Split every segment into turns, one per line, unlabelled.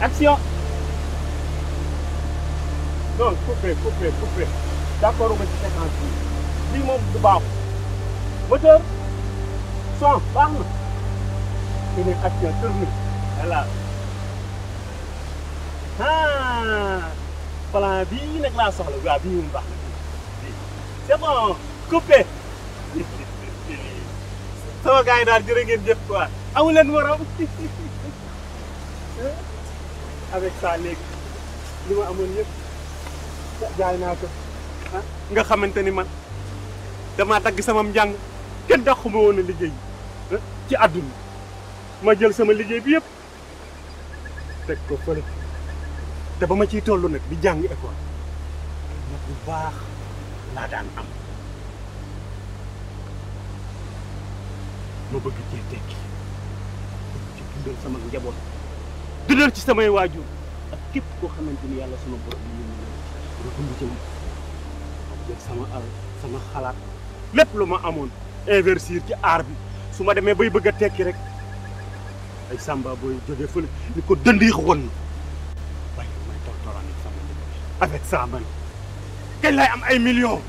action. non coupé. d'accord ma ci séquence bi bii moom du baaxu moteur son baax na. une action tourne voilà. plan bii nag laa soxla waaw bii moom baax na bii c'est bon coupé. sama gars yi daal jërë ngeen jëf quoi amu leen morom avec ça léegi li ma amoon yëpp jaay naa ko nga xamante ni man damaa dagg sama njàng kenn dàquma woon a liggéey ci àdduna ma jël sama liggéey bi yëpp teg ko fële te ba ma ciy toll nag di jàng école nag bu baax laa daan am ma bëgg cee tekki bëgg ci dundal sama njaboot dundal ci samay waajur ak képp koo xamante ni yàlla sama borom yi ñu nga dund ci moom ak jël sama alal sama xalaat lépp lu ma amoon investir ci aar bi su ma demee bay bëgg a tekki rek ay samba booy jógee fële ni ko dëndiix won na waaye may tortoraan sama njaboot avec ça man kañ laay am ay millions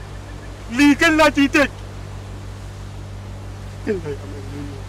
lii kañ laa ciy teg kañ laay am ay millions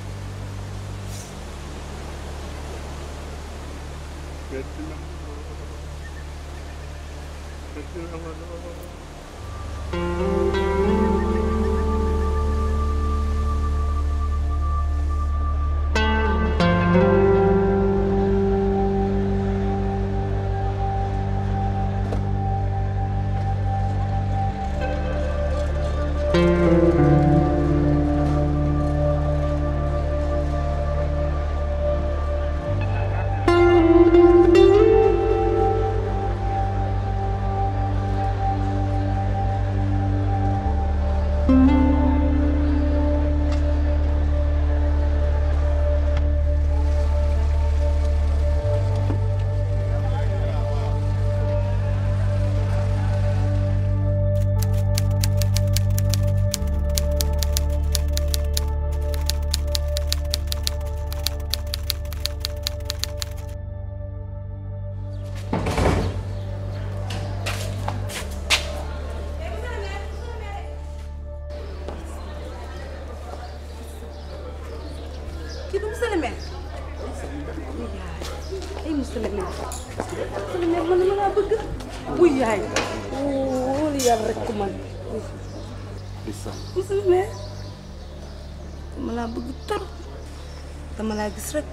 gis rek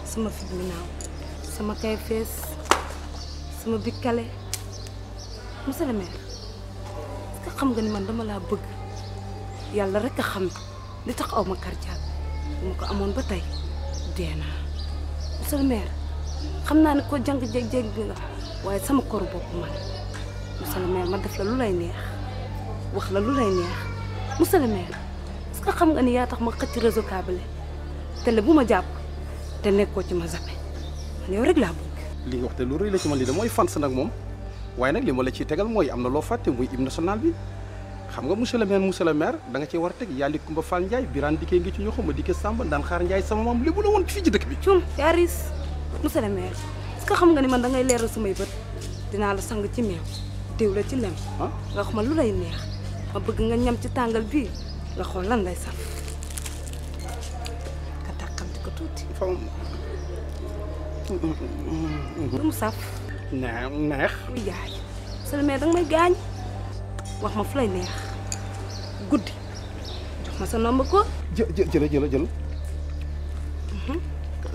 sama fit mi naaw sama kay fees sama bikkale monsieur le maire est-ce que xam nga ni man dama laa bëgg yàlla rek a xam li tax aw ma cardiaque bu ma ko amoon ba tey dee naa monsieur le maire xam naa ne ko jàng jeg bi nga waaye sama koru bopp man monsieur le maire ma def la lu lay neex wax la lu lay neex monsieur le maire est-ce que xam nga ni yaa tax ma xëcc réseau câble télé bu ma jàpp te nekkoo ci ma zappé man yow rek laa bëgg.
li nga wax te lu rëy la ci man lii da mooy fans nag moom waaye nag li ma la ciy tegal mooy am na loo fàtte muy hymne national bi xam nga monsieur le maire da nga cee war a teg yàlla Kumba Fall Ndiaye Birane Diké ngi ci ñoo xam ma Diké Samba daan xaar Ndiaye sama maam lébu la woon fii ci dëkk bi.
cum Yaris monsieur le maire est-ce que xam nga ni man da ngay leeral samay bët dinaa la sang ci meew diw la ci lem. nga wax ma lu lay neex ma bëgg nga ñam ci tàngal bii nga xool lan lay saf. lu mu saf.
neex.
yaay monsieur le maire danga may gaañ wax ma fu lay neex guddi jox ma sa nombre ko.
jël.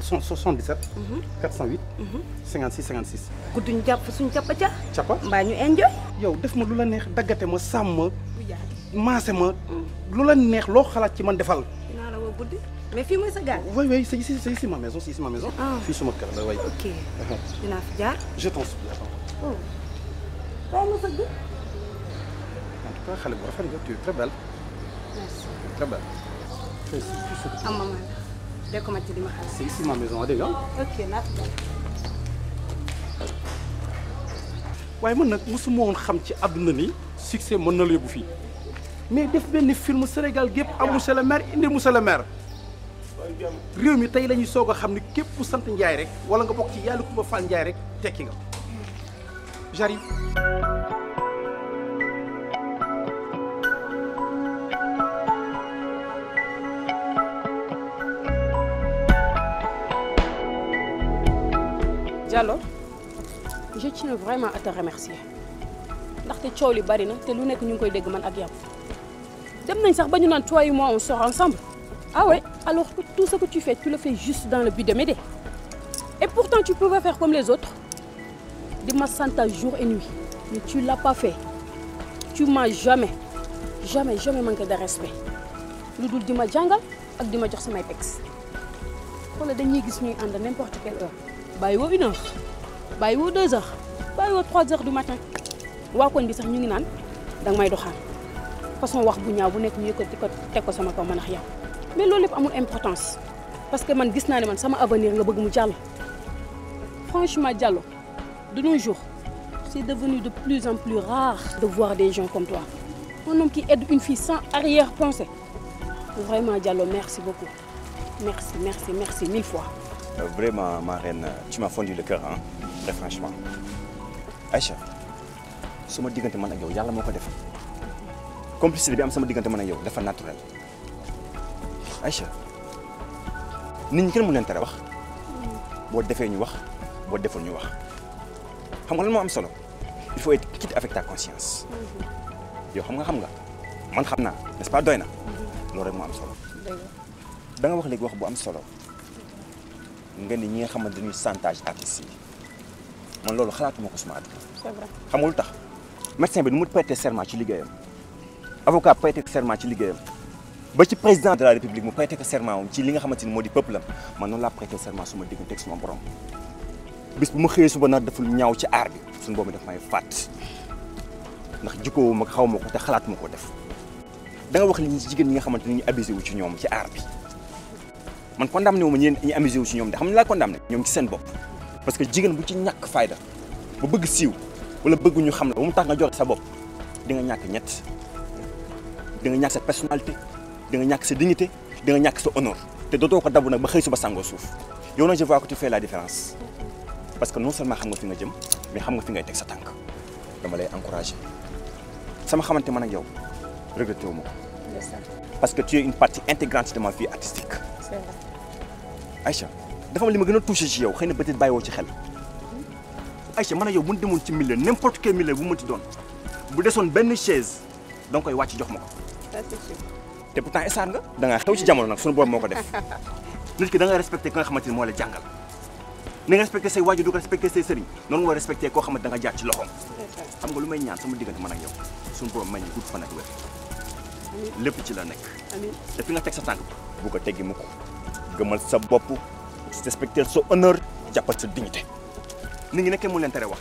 77. 408. 56 56.
guddi ñu jàpp suñu cappa ca.
cappa
mbaa ñu enjoy.
yow def ma lu la neex daggate ma sàmm ma. maase ma lu la neex loo xalaat ci man defal.
dinaa la woo guddi. mais fii mooy sa gaal.
oui c'est ici ma maison c'est ici ma maison. fii suma kër la waay.
ok dinaa fi jaar.
je t'en supplie attends.
oh bàyyi ma sëgg.
en tout cas xale bu rafet nga tu es très belle.
merci
très belle.
am maman la de ko ma ci di ma xale.
c'est ici ma maison dégg nga.
ok naa fi jaar.
waaye man nag mosuma woon xam ci àdduna ni succès mën na la yóbbu fii mais def benn film Sénégal gépp am monsieur le maire indi monsieur le maire. réew mi tey la ñuy soog a xam ni képp ku sant Ndiaye rek wala nga bokk ci yàlla Kumba Fall Ndiaye rek tekki nga j'arrive.
Diallo je tiens vraiment à te remercier ndaxte coow li bari na te lu nekk ñu ngi koy dégg man ak yow dem nañ sax ba ñu naan toi et moi on sort ensemble. Ah ouais, alors que tout ce que tu fais le juste dans le but de m'aider. Et pourtant tu pouvais faire comme les autres. Di ma chantage jour et nuit mais tu l'as pas fait. Tu m'as jamais manqué de respect lu dul di ma jàngal ak di ma jox samay texte wala dañuy gis ñuy ànd n'importe quelle heure bàyyi woo 1 heure bàyyi woo 2 heures bàyyi woo 3 heures du matin waa koñ bi sax ñu ngi naan danga may doxaan façon wax bu ñaaw bu nekk ñu yëkkati ko teg ko sama kaw man ak yow mais loolu lépp amul importance parce que man gis naa ne man sama avenir nga bëgg mu jàll. Franchement Diallo de nos jours c'est devenu de plus en plus rare de voir des gens comme toi un homme qui aide une fille sans arrière-pensée. Vraiment Diallo merci beaucoup merci 1000 fois.
Vraiment ma reine tu m'as fondu le cœur hein très franchement Aïcha suma diggante man ak yow yàlla moo ko def complicité bi am sama diggante man ak yow dafa naturel Aïcha nit ñi kenn mënu leen tere wax boo defee ñu wax boo deful ñu wax xam nga lan moo am solo il faut être quitte avec ta conscience yow xam nga man xam naa n'est-ce pas doy na loolu rek moo am solo da nga wax léegi wax bu am solo nga ni ñi nga xamante ni chantage artistes yi man loolu xalaatuma ko suma àdduna.
C'est vrai.
xam nga lu tax médecin bi nu mu prêter serment ci liggéeyam avocat prêter serment ci liggéeyam ba ci président de la république mu prêter serment ci li nga xamante ni moo di peuple am man noonu laa prêter serment suma diggante ak suma borom bis bu ma xëyee suba nar deful ñaaw ci aar bi suñu boobu daf may fàtt ndax jikkoowu ma xaw ma ko te xalaatuma ko def da nga wax li jigéen ñi nga xamante ni ñu abusé wu ci ñoom ci aar bi. man condamné wu ma ñi amusé wu si ñoom de xam ne laa condamné ñoom ci seen bopp parce que jigéen bu ci ñàkk fayda ba bëgg siiw wala bëgg ñu xam la ba mu tax nga joxe sa bopp di nga ñàkk ñett di nga ñàkk sa personnalité di nga ñàkk sa dignité di nga ñàkk sa honneur te dootoo ko dabu nag ba xëy suba sàngoo suuf yow nag je vois que tu fais la différence parce que non seulement xam nga fi nga jëm mais xam nga fi ngay teg sa tànk dama lay encourager sama xamante man ak yow regretté wu ma ko parce que tu es une partie intégrante de ma vie artistique.
C'est vrai.
Aïcha dafa am li ma gën a touché ci yow xëy na peut-être bàyyiwoo ci xel Aïcha man ak yow bu ñu demoon ci milieu n'importe quel milieu bu mënti doon bu desoon benn chaise da nga koy wàcc jox ma ko.
Ça c'est sûr.
te pourtant star nga da ngaa xew ci jamono nag sunu borom moo ko def nit ki da nga respecté ki nga xamante ni moo la jàngal ni nga respecté say waajur du ko respecté say sëriñ noonu nga respecté koo xamante da nga jaar ci loxoom. xam nga lu may ñaan sama diggante man ak yow sunu borom may ñu gudd fan ak wér lépp ci la nekk.
Amiin.
te fi nga teg sa tànk bu ko teggi mukk gëmal sa bopp respecter sa honneur jàppal sa dignité nit ñi nekkee mu leen tere wax.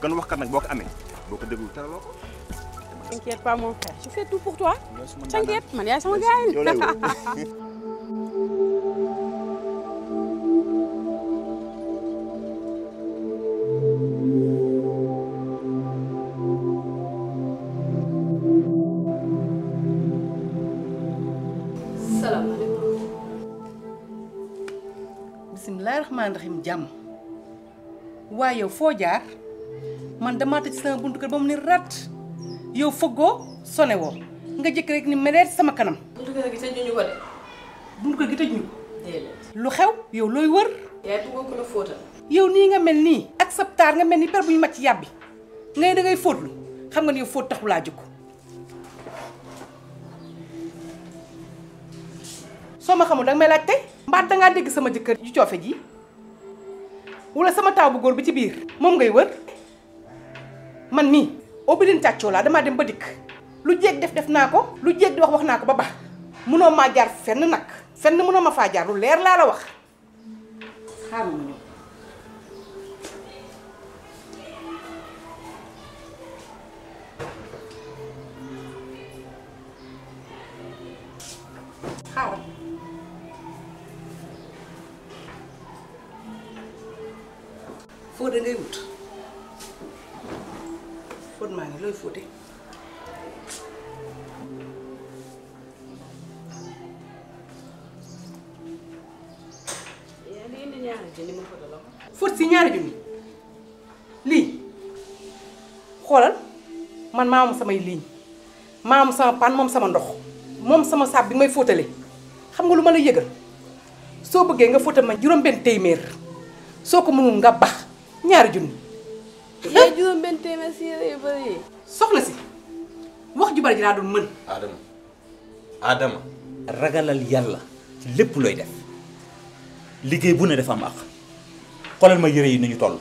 kon waxkat nag boo ko amee boo ko déglu teraloo ko.
T'inquiète pas mon frère je fais tout pour toi. T'inquiète man yaay sama gars.
bismillaahi rahmaani rahiim jàmm waaye yow foo jaar man damaa tëj sama buntu kër ba mu ni rat yow fëggoo sone woo nga jëkk rek ni meleet sama kanam.
buntu kër gi tëjuñu ko de.
buntu kër gi tëjuñu ko.
déedéet.
lu xew yow looy wër.
yaay bëggoo ko la fóotal.
yow nii nga mel nii ak sa taar nga mel ni per bu ñu màcc yàbbi ngay da ngay fóotlu xam nga ni yow fóot taxu laa jóg. soo ma xamul danga may laaj tey mbaat dangaa dégg sama jëkkër ju coofe ji wala sama taaw bu góor bi ci biir moom ngay wër man mii obidin càccoo laa damaa dem ba dikk lu jeeg def naa ko lu jeeg di wax naa ko ba baax munoo maa jaar fenn nag fenn munoo ma faa jaar lu leer laa la wax xaaral ma ñëw xaaral fóote ngay wut fóot maa ngi looy fóote
ñaari junni ma foto la.
fóot si ñaari junni lii xoolal man maa moom samay ligne maa moom sama pan moom sama ndox moom sama saab bi may fóotale xam nga lu ma la yëgal soo bëggee nga fóotal ma juróom-benn téeméer soo ko mënul nga bax ñaari junni.
yaa juróom-benn téeméer si yére yu bëri.
soxna si wax ju bari ji laa doon mën.
Adama ragalal yàlla ci lépp looy def liggéey bu ne dafa am àq xoolal ma yére yi ni ñu toll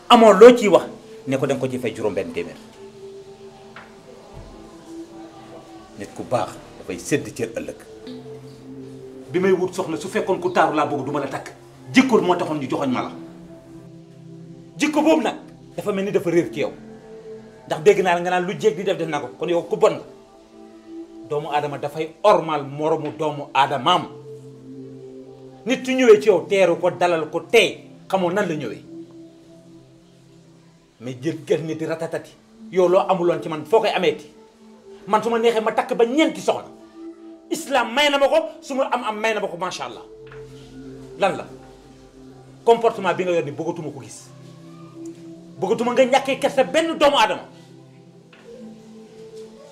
amoo loo ciy wax ne ko danga ko ci fay juróom-benn téeméer nit ku baax dafay sedd cër ëllëg bi may wut soxna su fekkoon ku taaru laa bëgg du ma la takk jikko moo taxoon ñu joxoñ ma la jikko boobu nag dafa mel ni dafa réer ci yow ndax dégg naa la nga naan lu jéeg di def na ko kon yow ku bon nga doomu aadama dafay ormal moromu doomu aadamaam nit su ñëwee ci yow teeru ko dalal ko tey xamoo nan la ñëwee mais jël kër nit di ratatati yow loo amuloon ci man foo koy ameeti man su ma neexee ma takk ba ñeenti soxna islam may na ma ko su ma am may na ma ko macha allah lan la comportement bi nga yor ni bëggatuma ko gis bëggatuma nga ñàkkee kersa benn doomu aadama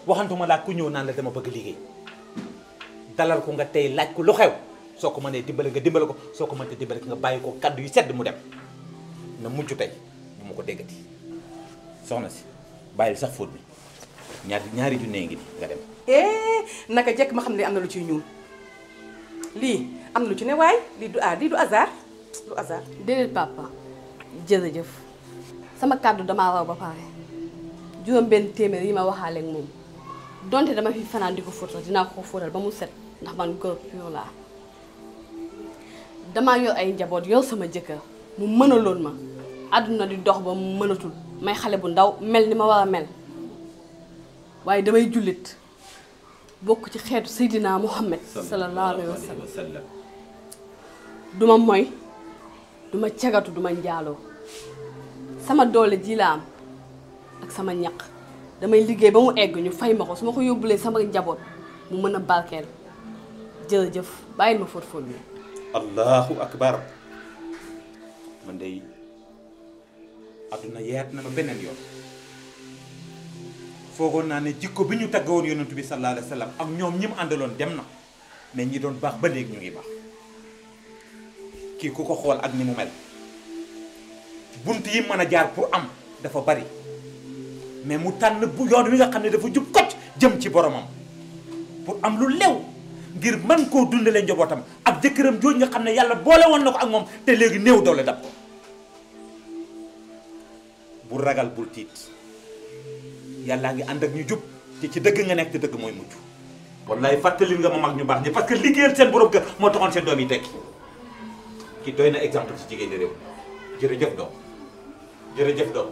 waxantuma laa ku ñëw naan la dama bëgg liggéey dalal ko nga tey laaj ko lu xew soo ko mënee dimbale nga dimbale ko soo ko mënee dimbale nga bàyyi ko kaddu yu sedd mu dem na mujj tey bu ma ko déggati soxna si bàyyil sax fóot bi ñaari junne ngi ni nga dem.
naka jekk ma xam ne am na lu ciy ñuul lii am na lu ci ne waaye lii du hasard du hasard.
déedéet papa jërëjëf sama kàddu damaa raw ba pare juróom-benn téeméer yi ma waxaale ak moom donte dama fi fanaan di ko fóotal dinaa ko fóotal ba mu set ndax man góor pur laa damaa yor ay njaboot yor sama jëkkër mu mënaloon ma àdduna di dox ba mu mënatul may xale bu ndaw mel ni ma war a mel waaye damay jullit bokk ci xeetu Seydina Muhammad sallallahu alayhi wa sallam duma moy duma cagatu duma njaaloo sama doole ji la am ak sama ñaq damay liggéey ba mu egg ñu fay ma ko su ma ko yóbbulee sama njaboot mu mën a barkeel jërëjëf bàyyil ma fóot fóot bi.
allahu akbar man de adduna yeet na ma beneen yoon foogoon naa ne jikko bi ñu taggawoon yonentu bi sallallahu alayhi wa sallam ak ñoom ñi mu àndaloon dem na mais ñi doon baax ba léegi ñu ngi baax kii ku ko xool ak ni mu mel bunt yi mën a jaar pour am dafa bari mais mu tànn bu yoon wi nga xam ne dafa jub kocc jëm ci boromam pour am lu lew ngir mën koo dundale njabootam ak jëkkëram jooj nga xam ne yàlla boole woon na ko ak moom te léegi néew doole dab ko bul ragal bul tiit yàllaa ngi ànd ak ñu jub te ci dëgg nga nekk te dëgg mooy mujj wallaay fàttali nga ma mag ñu baax ñi parce que liggéeyal seen borom kër moo taxoon seen doom yi tekki ki doy na exemple ci jigéen ñi réew jërëjëf doom jërëjëf doom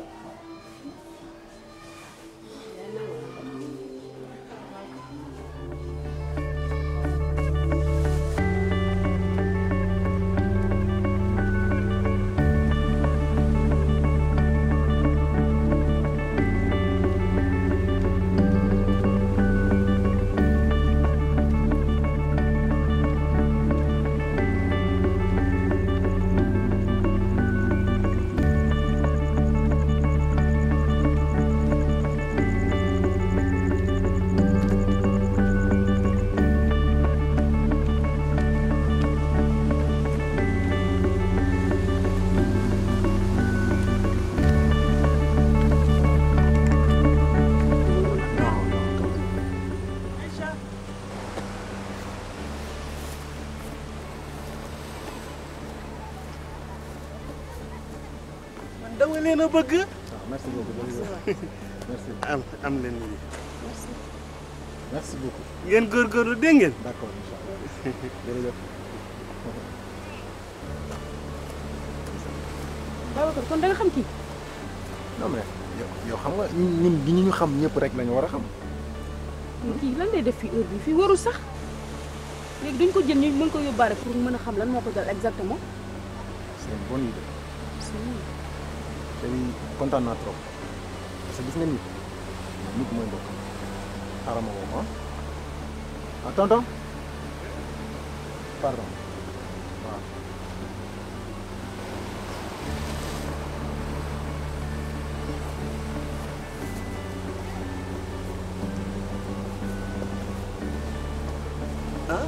dama leen a bëgg.
merci beaucoup merci.
am leen lii.
merci beaucoup.
ngeen góorgóorlu dégg ngeen.
d'accord incha allah jërëjëf.
Babacar kon da nga xam kii.
non mais yow xam nga ñun ñi ñu xam ñëpp rek lañu war a xam.
kii lan lay def fii heure bi fii warul sax léegi duñ ko jël ñu mën ko yóbbaale pour mën a xam lan moo ko dal exactement.
c'est une bonne idée. te kontaan naa trop parce que gis nga nit nit mooy mbokk xaaral ma woo ah tonton pardon waaw
ah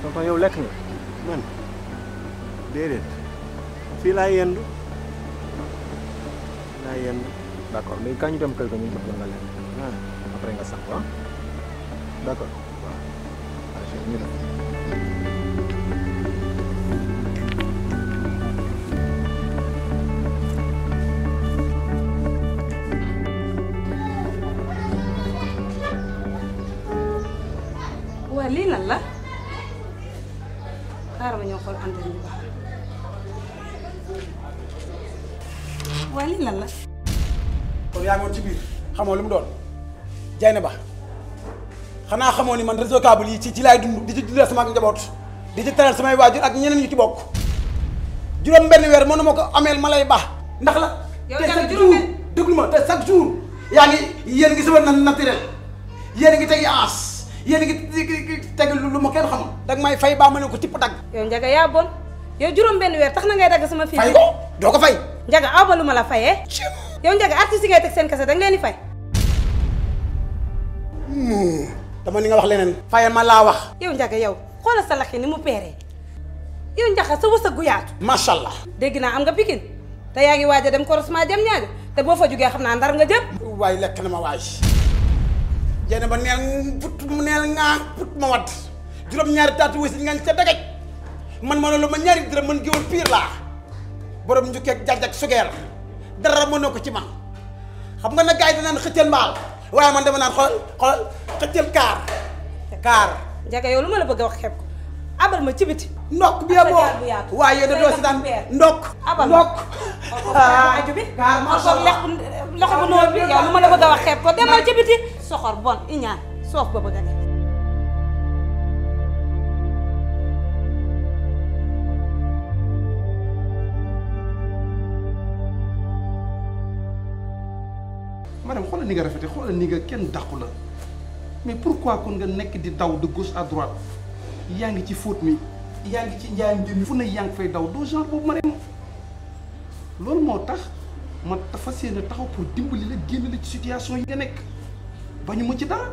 tonton yow lekk nga.
man déedéet fii laa yendu.
d'accord léegi kañ ñu dem kër ga ñu jox la nga lekk. après nga sangu ah d'accord waaw. ñu dem.
waa lii lan la xaaral ma ñëw xool antenne bi baax waa lii lan la.
kon yaa ngi woon ci biir xamoo lu mu doon jay na ba xanaa xamoo ni man réseau câble yi ci laay dund di ci dundal sama njaboot di ci teral samay waajur ak ñeneen ñu ci bokk juróom benn weer mënu ma ko ameel ma lay baax ndax la te chaque jour déglu ma te chaque jour yaa ngi yéen ngi sama naturel yéen ngi tegi ans yéen ngi teg lu ma kenn xamul danga may fay baa ma ne ko tipp dagg
yow Ndiaga yaa bon yow juróom benn weer tax na ngay dagg sama fii
fay ko doo ko fay
Ndiaga aw ma lu ma la fayee yow Ndiaga artiste yi ngay teg seen kase danga leen di fay
dama ni nga wax leneen fayal ma laa wax
yow Ndiaga yow xoolal sa lax yi ni mu peeree yow Ndiaga sa wërsëg gu yaatu
macha allah
dégg naa am nga Pikine te yaa ngi waaj a dem Korosma jëm ñaajo te boo fa jógee xam naa Ndar nga jëm
waay lekk na ma waay jéene ba neel put mu neel ngaa put ma wadd juróom-ñaari taatu wasi nga ca dagaj man ma ne lu ma ñaari dërëm mën géwal piir laa borom njukkeeg jaj ak sugeer dara mënoo ko ci man xam nga nag gars yi danaan xëccal mbaal waaye man dama naan xoolal xëccal kaar
Ndiaga yow lu ma la bëgg a wax xeeb ko abal ma ci biti
ndokk bi boo waaye yow da doo si daan ndokk
aju bi loxo bu noor bi yow lu ma la bëgg a wax xeeb ko demal ci biti soxor bon iñaan soof ba bëgg a ne
madame xoolal ni nga rafete xoolal ni nga kenn dàqu la mais pourquoi kon nga nekk di daw de gauche à droite yaa ngi ci fóot mi yaa ngi ci njaayam jën fu ne yaa ngi fay daw doo genre boobu ma dem loolu moo tax ma fas yéene taxaw pour dimbali la génn la ci situation yi nga nekk bañu ma ci dara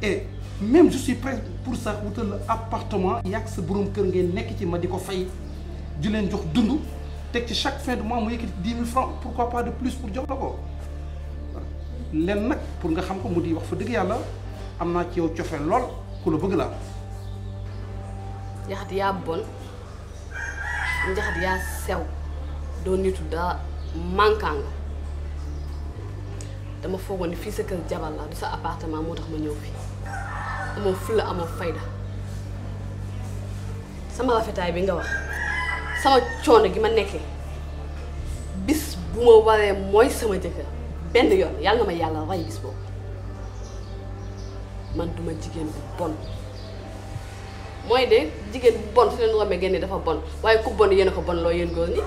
et même je suis prêt pour ça wutal la appartement yàgg sa borom kër ngeen nekk ci ma di ko fay di leen jox dund teg ci chaque fin de mois mu yëkkati 10 000 francs pourquoi pas de plus pour jox la ko leen nag pour nga xam ko mu di wax fa dëgg yàlla am naa ci yow cofeel lool ku la bëgg laa
Njaxat yaa bon Njaxat yaa sew doo nitu daa manquant nga dama foogoon ni fii sa kër jabal la du sa appartement moo tax ma ñëw fi amoo fulla amoo fayda sama rafetaay bi nga wax sama coono gi ma nekkee bis bu ma waree mooy sama jëkkër benn yoon yàlla na ma yàlla ray bis boobu man duma jigéen bu bon mooy de jigéen bu bon su leen rombee génne dafa bon waaye ku bon yéen a ko bon loo yéen góor ñi.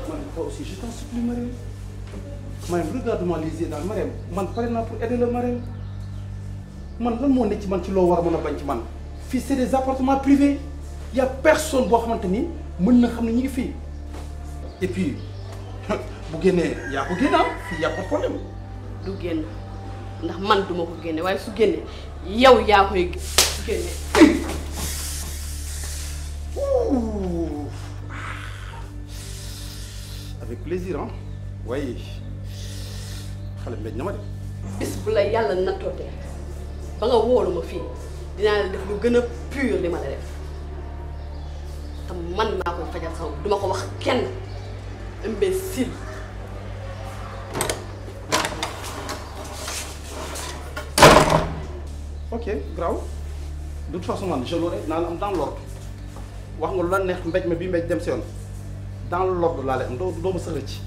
man toi aussi je t'en supplie Marème. Marème regarde-moi les yeux daal Marème man pare naa pour aider la Marème man lan moo nekk ci man ci loo war a mën a bañ ci man fii c'est des appartements privés y a personne boo xamante ni mën na xam ne ñu ngi fii et puis bu génnee yaa ko génne fii y a pas de problème.
du génn ndax man duma ko génne waaye su génne yow yaa koy génne.
avec plaisir ah waaye xale mbéj na ma de.
bis bu la yàlla nattootee ba nga wóolu ma fii dinaa la def lu gën a pur li ma la def te man maa koy fajal sama duma ko wax kenn imbécile.
ok graw de toute façon man je l'aurai naa la am dans l'ordre wax nga lu la neex mbéj ma bii mbéj dem si yoon dans l'ordre laa lay am doo ma sëxla ci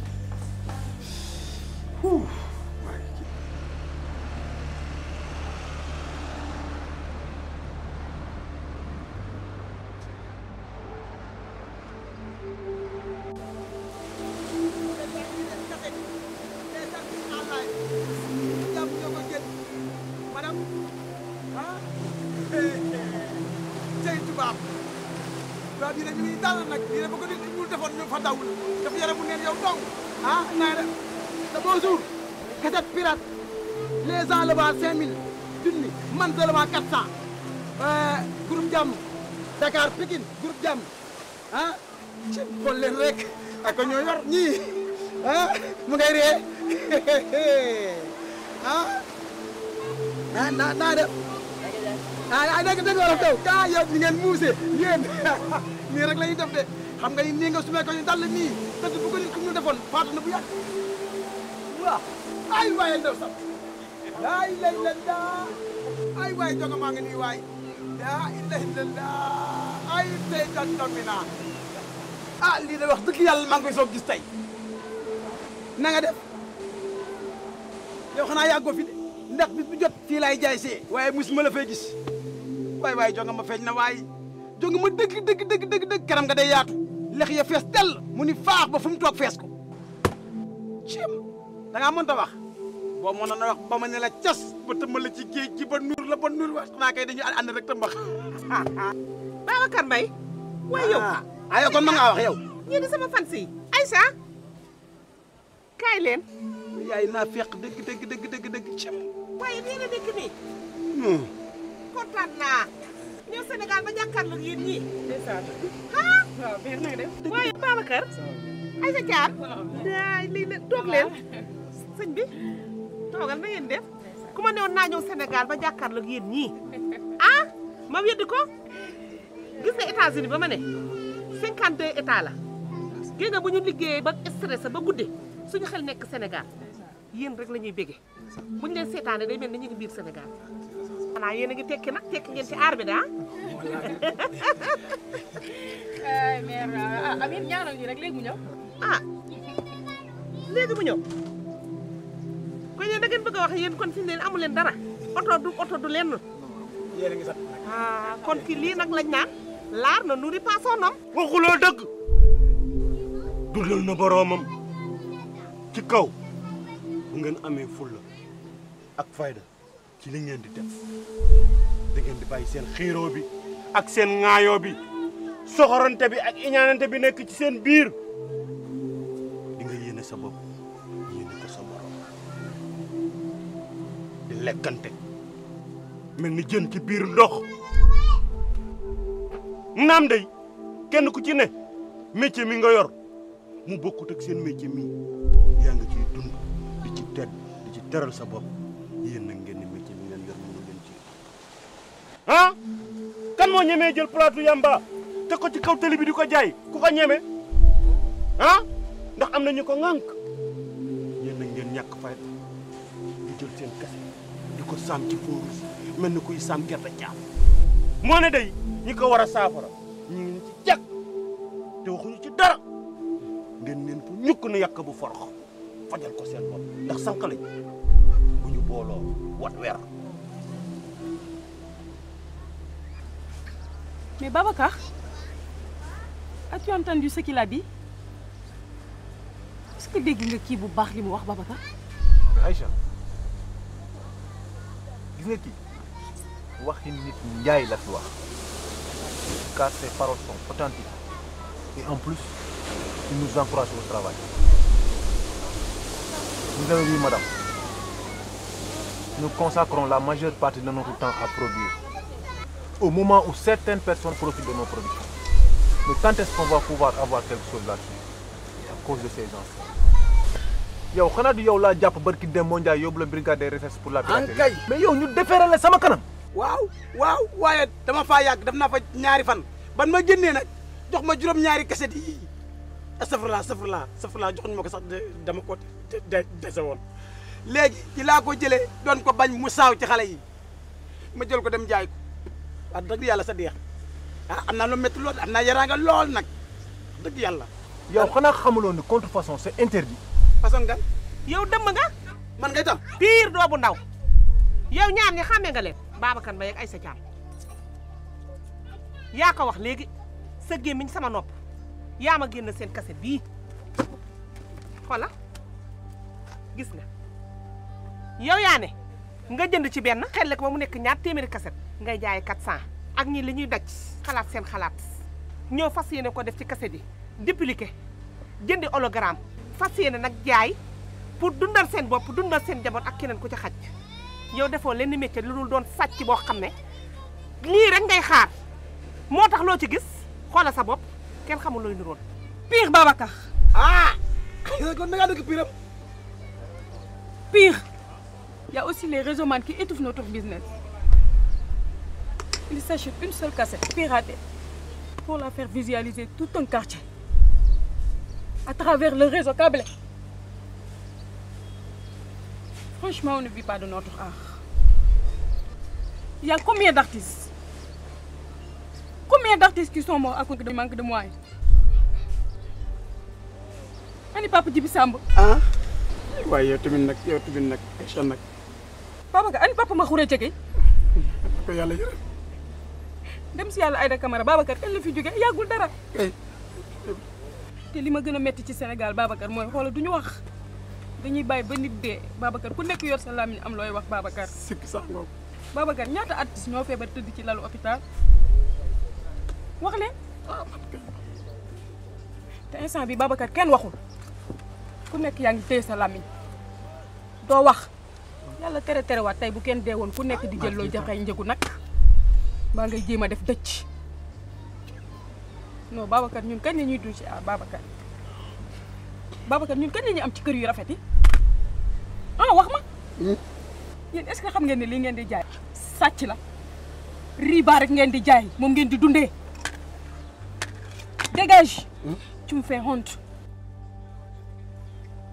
waaw bii dañu ñuy dal nag bii dafa ko nit ñu defoon ñu fa dawul dafa yaramu neen yow dong ah naa def te bonjour cassette pirate les gens le vend 5000 junni man de le vend 400 groupe jàmm Dakar Pikine groupe jàmm ah ci xool leen rek ak ñoo yor ñii ah mu ngay ree naa def dégg wala taw kaa yow ni ngeen muuse yéen nii rek la ñuy def de xam nga ni nii nga sumee ko ñu dal nii tëdd bu ko nit ku ñu defoon faatu na bu yàgg waaw ay waaye ndaw sax ay lay la daa ay waay jonga maa ngi nii waay yaa ilaha illallah ay tey jan tombi naa lii de wax dëgg yàlla maa ngi koy soog gis tey na nga def yow xanaa yàggoo fi de ndax bis bu jot fii laay jaay see waaye musuma la fay gis waay jonga ma feeñ na waay jonga ma dëgg kanam nga day yaatu lex ya fees tell mu ni faax ba fu mu toog fees ko cim da ngaa mënta wax boo mënoon a wax ba ma ne la cas ba tëmbal la ci géej gi ba nuur la ba nuur wax xanaa kay dañuy ànd rek tëmbax
Babacar Mbaye waaye yow
ayo kon ma ngaa wax yow
ñii di sama fan si Aïssa kaay leen
yaay naa fekk dëgg cim
waaye nii nga nekk nii kontaan naa ñëw Sénégal ba jàkkaarloo ak yéen ñii ah waaw biir na def waaye Babacar Aïssa Thiam daay lii leen toog leen sëñ bi toogal na ngeen def ku ma newoon naa ñëw Sénégal ba jàkkaarloo ak yéen ñii ah ma weddi ko gis nga États-Unis ba ma ne 52 états la gis nga bu ñu liggéeyee ba stressé ba guddi suñu xel nekk Sénégal yéen rek la ñuy bége buñu leen seetaane day mel ni ñu ngi biir Sénégal xanaa yéen a ngi tekki nag tekki ngeen ci aar bi daa
mère Amine ñaanal ñu rek léegi mu ñëw.
léegi mu ñëw kon yéen da ngeen bëgg a wax yéen kon fi ne amu leen dara oto du lenn
yéen a ngi sax
kon ki lii nag lañ naan laar na nourrit pas son homme.
waxuloo dëgg dundal na boroomam ci kaw bu ngeen amee fulla ak fayda ci li ngeen di def da ngeen di bàyyi seen xiiroo bi ak seen ŋaayoo bi soxorante bi ak iñaanante bi nekk ci seen biir di nga yéene sa bopp yéene ko sa borom di lekkante mel ni jën ci biir ndox naam day kenn ku ci ne métier mi nga yor mu bokkut ak seen métier mi yaa ngi ciy dund di ci tedd di ci teral sa bopp yéen nag ngeen ne métier mi ngeen yor mënu leen ci kan moo ñemee jël plateau yamba te ko ci kaw télé bi di ko jaay ku ko ñeme ndax am na ñu ko ŋànk yéen nag ngeen ñàkk fayda di jël seen kase di ko saam ci fóorus mel ni kuy saam gerte caaf moo ne day ñi ko war a saafara ñu ngi ci jàkk te waxuñu ci dara ngeen neen fu ñukk na yàq bu forox fajal ko seen bopp ndax sànq lañ bu ñu booloo wat weer.
Mais Babacar, as-tu entendu ce qu'il a dit? Est-ce que dégg nga kii bu baax li mu wax Babacar?
Aïcha gis nga kii waxi nit njaay la fi wax car ses paroles sont authentiques et en plus il nous encourage au travail. Vous avez vu madame, nous consacrons la majeure partie de notre temps à produire au moment où certaines personnes profitent de nos productions. Mais quand est-ce qu'on va pouvoir avoir quelque chose là-dessus à cause de ces gens? yow xanaa du yow laa jàpp barki dem moo njaay yóbbu la brigade des recherches pour la piraterie. Mais yow ñu déféré la sama kanam.
waaw waaye dama faa yàgg def naa fa ñaari fan ban ma génnee nag jox ma juróom-ñaari kaset yi astafurlah joxuñu ma ko sax dama ko dese woon léegi ci laa ko jëlee doon ko bañ mu saaw ci xale yi ma jël ko dem jaay ko wax dëgg yàlla sa deex am naa lu métti lool am naa yaraanga lool nag dëgg yàlla.
yow xanaa xamuloon ni contrefaçon c'est interdit.
façon nga
yow dëmm nga
man ngay tam
pire doo bu ndaw yow ñaar ñi xàmmee nga leen Babacar Mbaye ak Aïssa Thiam yaa ko wax léegi sa gémmiñ sama nopp yaa ma génn seen kaset bii xoola gis nga yow yaa ne nga jënd ci benn xel ko ba mu nekk ñaar téeméeri kaset ngay jaay 400 ak ñi li ñuy daj xalaat seen xalaat ñëw fas yéene ko def ci kaset yi dupliqué jëndi hologramme fas yéene nag jaay pour dundal seen bopp dundal seen jaboot ak keneen ku ci xaj yow defoo lenn métier lu dul doon sàcc boo xam ne lii rek ngay xaar moo tax loo ci gis xoola sa bopp kenn xamul looy niroon.
Pire Babacar.
ah kon da ngaa dëkk Pire am.
Pire, il y a aussi les réseaux man qui étouffent notre business. Ils s'achètent une seule cassette piratée pour la faire visualiser tout un quartier à travers le réseau câblé. Franchement, on ne vit pas de notre art. Il y a combien d'artistes? Combien d'artistes qui sont morts à cause du manque de moyens? Ani Papa Djibi Samb.
ah waaye yow tamit nag Aïcha nag.
Babacar ani Papa Makhoury Diégué.
ko yàlla yërëm.
dem si yàlla Aïda Camara Babacar kañ la fi jóge yàggul dara. te li ma gën a metti ci Sénégal Babacar mooy xoolal du ñu wax dañuy bàyyi ba nit dee Babacar ku nekk yor sa làmmiñ am looy wax Babacar.
sikki sax ngoog.
Babacar ñaata artistes ñoo feebar tëdd ci lalu hôpital wax leen. te instant bi Babacar kenn waxul ku nekk yaa ngi téye sa làmmiñ doo wax yàlla terewaat tey bu kenn dee woon ku nekk di jël loo joxe njëgu nag maa ngay jéem a def dëcc non Babacar ñun kañ la ñuy dund ci Babacar ñun kañ la ñuy am ci kër yu rafet yi ah wax ma yéen est-ce que xam ngeen ne lii ngeen di jaay sàcc la riba rek ngeen di jaay moom ngeen di dundee dégage. Tu me fais honte.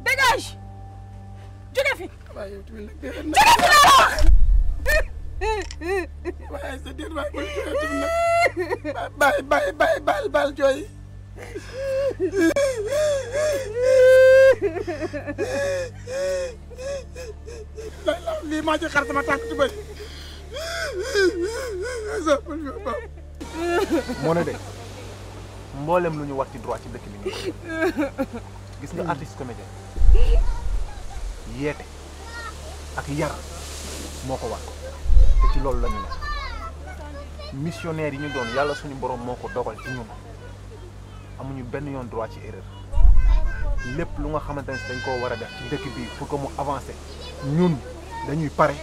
Dégage. Jóge fi.
waaye yow tamit nag
jóge fi laa wax.
waaye sa déet waaye mooy yow tamit nag bàyyi jooy. lii maa ci xar sama tànk ci bëri.
moo ne de mboolem lu ñu war ci droit ci dëkk bi nii gis nga artiste comédien yeete ak yar moo ko war te ci loolu la ñu ne missionnaire yi ñu doon yàlla suñu borom moo ko dogal ci ñun amuñu benn yoon droit ci erreur lépp lu nga xamante ne dañ koo war a def ci dëkk bi pour que mu avancer ñun dañuy pare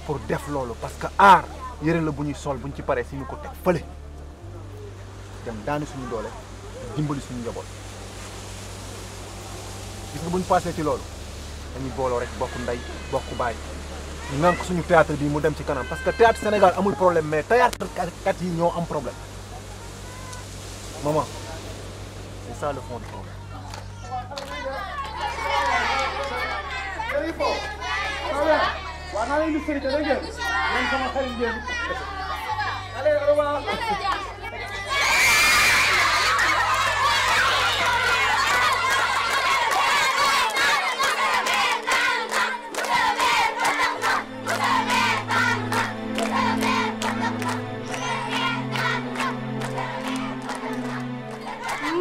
pour def loolu parce que art yëre la bu ñuy sol buñ ci paree si ñu ko teg fële dem daani suñu doole dimbali suñu njaboot gis nga buñ passé ci loolu dañuy booloo rek bokk ndey bokk baay ñu nànk suñu théâtre bi mu dem ci kanam parce que théâtre Sénégal amul problème mais théâtre kat yi ñoo am problème maman c'est ça le fond du problème.
waaw naa leen di sëriñ dégg ngeen man sama xarit ngeen. allez au revoir.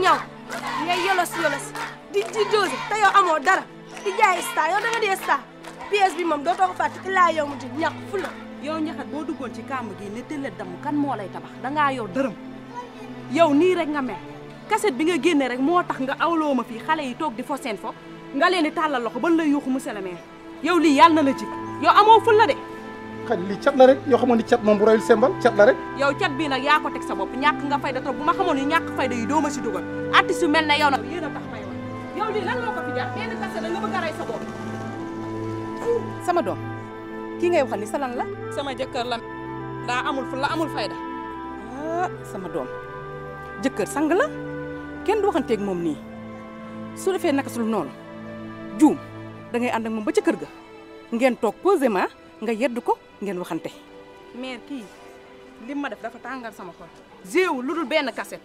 ñaw ngay yolos di dose te yow amoo dara di jaay star yow da nga di star pièce bi moom dootoo ko fàtte illaa yow mu ti ñàkk fu la
yow ñaxat boo duggoon ci kàmb gi ne tëlle dam kan moo lay tabax dangaa yow dërëm yow nii rek nga mel cassette bi nga génne rek moo tax nga awloo ma fii xale yi toog di fo seen fo nga leen di tàllal loxo ban lay yuuxu monsieur le maire yow lii yàlla na la jik yow amoo ful la de
xaj lii cat la rek yoo xamoon ni cat moom bu rayul sembal cat la rek.
yow cat bii nag yaa ko teg sa bopp ñàkk nga fayda trop bu ma xamoon ni ñàkk fayda yi doo ma si dugal artiste yu mel ne yow nag yéen a tax may wax yow lii lan moo ko fi jar benn cassette da nga bëgg a rey sa bopp
sama doom kii ngay waxal ni sa lan la.
sama jëkkër la daa amul fu la amul fayda.
ah sama doom jëkkër sang la kenn du waxanteeg moom nii su defee naka sul noonu juum da ngay ànd ak moom ba ca kër ga ngeen toog posément nga yedd ko ngeen waxante.
maire kii lim ma def dafa tàngal sama xol. jéewu lu dul benn cassette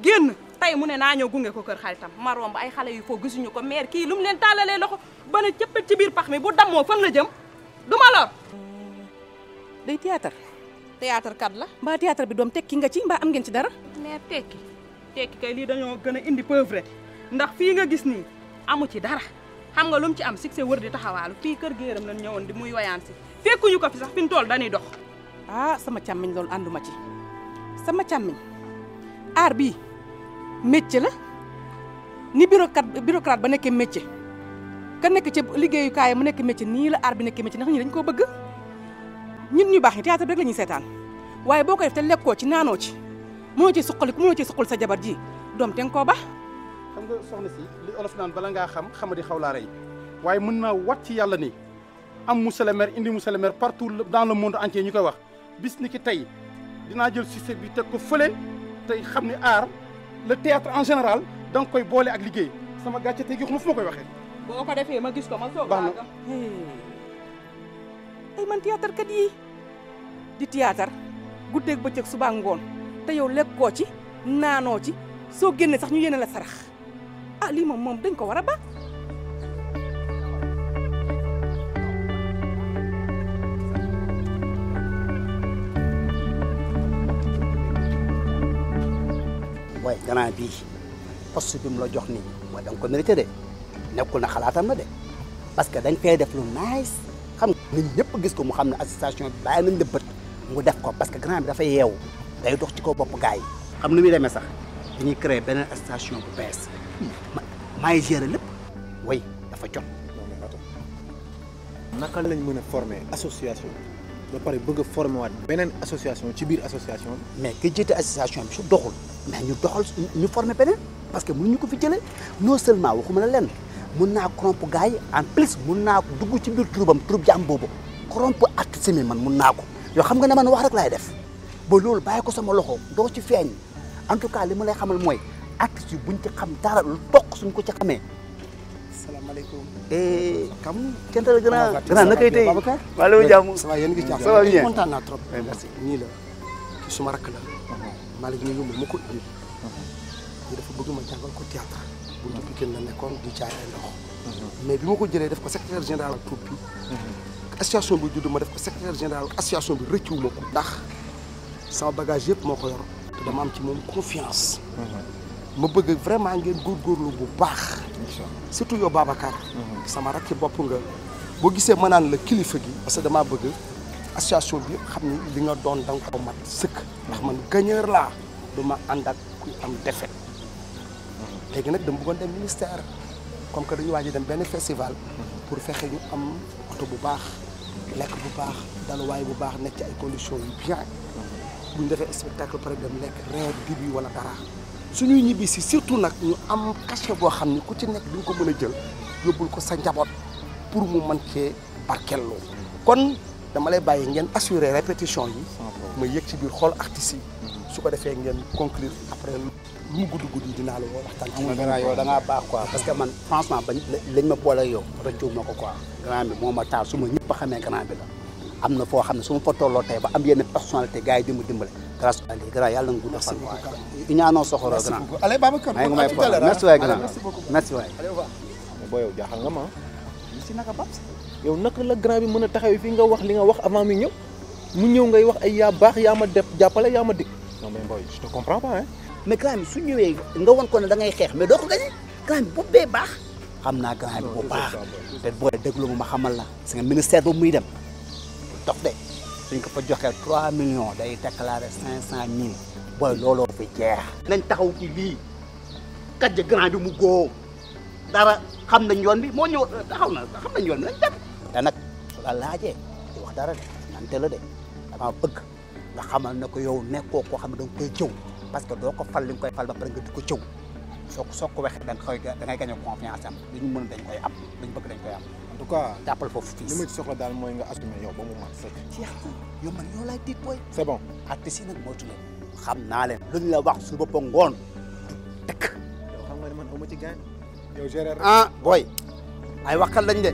génn tey mu ne naa ñëw gunge ko kër xaritam ma romb ay xale yu foo gisuñu ko maire kii lu mu leen tàllalee loxo ba ne cëppet ci biir pax mi bu dammoo fan la jëm du ma lor.
day théâtre.
théâtre kat la.
mbaa théâtre bi doom tekki nga ci mbaa am ngeen ci dara.
maire tekki kay lii dañoo gën a indi pauvreté ndax fii nga gis nii amu ci dara xam nga lu mu ci am succès wër di taxawaalu fii kër géeram lañ ñëwoon di muy woyaan si fekkuñu ko fi sax fi mu toll dañuy dox.
ah sama càmmiñ loolu ànduma ci sama càmmiñ aar bii métier la ni bureaucrate ba nekkee métier ka nekk ci liggéeyukaay mu nekk métier nii la aar bi nekkee métier ndax ñi dañ koo bëgg ñun ñu baax ñi théâtre rek la ñuy seetaan waaye boo ko def te lekkoo ci naanoo ci mënoo ci suqaliku mënoo ci suqal sa jabar ji doom te nga koo ba.
xam nga soxna si li olof naan bala ngaa xam xamadi xaw laa rey waaye mën naa wat ci yàlla ni am monsieur le maire indi monsieur le maire partout dans le monde entier ñu koy wax bis ni ki tey dinaa jël succès bi teg ko fële tey xam ni art le théâtre en général da nga koy boole ak liggéey sama gàcce tey gi xuma fu ma koy waxee.
boo ko defee ma gis ko ma soog
baax na
ay man théâtre kat yi di théâtre guddeeg bëccëg suba ngoon te yow lekkoo ci naanoo ci soo génne sax ñu yéene la sarax ah lii moom dañ ko war a ba.
waaye gannaaw bii poste bi mu la jox nii mooy da nga ko mérité de nekkul na xalaatam na de parce que dañ fay def lu nice xam nga nit ñëpp gis ko mu xam ne association bi bàyyi nañ la bët mu def ko parce que grand bi dafa yeewu day dox ci kaw bopp gars yi xam nu muy demee sax dañuy créer beneen association bu bees maay gérer lépp way dafa jot.
naka lañ mën a former association ba pare bëgg a former waat beneen association ci biir association bi.
mais ki jiite association bi su doxul mais ñu doxal ñu former beneen parce que mënuñu ko fi jëlee non seulement waxuma la lenn mun naa corrompre gars yi en plus mun naa dugg ci biir troubam troupe jàmm boobu corrompre artiste mi man mun naa ko yoo xam nga ne man wax rek laay def ba loolu bàyyi ko sama loxo doo ci feeñ en tout cas li ma lay xamal mooy artistes yi buñ ci xam dara lu toq suñ ko ci xamee.
salaamaaleykum.
kam kenn la gën na koy tey wàllu jàmm.
ça va yéen a ngi jàmm.
ça va bien
kontaan naa trop.
merci
nii la ci suma rakk la. Malick ñu yóbbu ma ko indi. ñu dafa bëgg ma jàngal ko théâtre. buntu Pikine la nekkoon di jaay ay ndox. mais bi ma ko jëlee def ko secrétaire général troupe bi. association bi judd ma def ko secrétaire général association bi rëccu ma ko. ndax sama bagage yëpp moo ko yor. te dama am ci moom confiance. ma bëgg vraiment ngeen góorgóorlu bu baax. surtout yow Babacar. sama rakki bopp nga. boo gisee ma naan la kilifa gi. parce que damaa bëgg association bi xam ni li nga doon da nga ko mat sëkk. ndax man gagneur laa du ma ànd ak kuy am défaite. léegi nag dama bëggoon dem ministère comme que dañu waaj a dem benn festival. pour fexe ñu am oto bu baax. lekk bu baax daluwaay bu baax nekk ci ay conditions yu bien. bu ñu defee spectacle pare dem lekk reer dibi wala dara. suñuy ñibbi si surtout nag ñu am cachet boo xam ni ku ci nekk di nga ko mën a jël yóbbul ko sa njaboot pour mu mën cee barkellu kon dama lay bàyyi ngeen assurer répétition yi ma yëg ci biir xool artistes yi su ko defee ngeen conclure après lu mu gudd guddi dinaa la woo waxtaan ci
grand yow da ngaa baax quoi parce que man franchement bañ lañ ma boole yow rëccu ma ko quoi grand bi moo ma taal su ma ñëpp a xamee grand bi la am na foo xam ne su ma fa tolloo tey ba am yenn personnalité gars yi di ma dimbale grâce à lui grand yàlla nga gudd fan waaye ñaanoo soxoro grand
allez Babacar
maa ngi may problème merci waay grand merci waay
boo yow jaaxal nga ma
si naka ba
yow naka la grand bi mën a taxaw fii nga wax li nga wax avant mi ñëw mu ñëw ngay wax ay yaa baax yaa ma def jàppale yaa ma dig non mais boy je te comprends pas hein
mais grand bi su ñëwee nga won ko ne da ngay xeex mais doo ko gañe grand bi boobu bee baax xam naa grand bi bu baax te booy déglu ma xamal la parce que ministère boobu muy dem dox de suñ ko fa joxee 3 millions day déclaré 500 000 booy looloo fi jeex nañ taxaw ci lii kàjj grand bi mu góo dara xam nañ yoon bi moo ñëw taxaw na xam nañ yoon bi nañ dem te nag la laajee di wax dara de nante la de dama bëgg nga xamal ne ko yow nekkoo koo xam ne da nga koy jëw parce que doo ko fal li nga koy fal ba pare nga di ko jëw soo ko waxee da ngay gagné confiance am li ñu mën dañ koy am dañ bëgg dañ koy am
en tout cas
jàppal foofu fii
li ma ci soxla daal mooy nga assumer yow ba mu mat sëkk
jeex na yow man yow laay tiit booy
c'est bon
artistes yi nag moytu leen xam naa leen luñ la wax su bopp ngoon dëkk
yow xam nga ne man amu ci gain yow gérer
ah booy ay waxal lañ de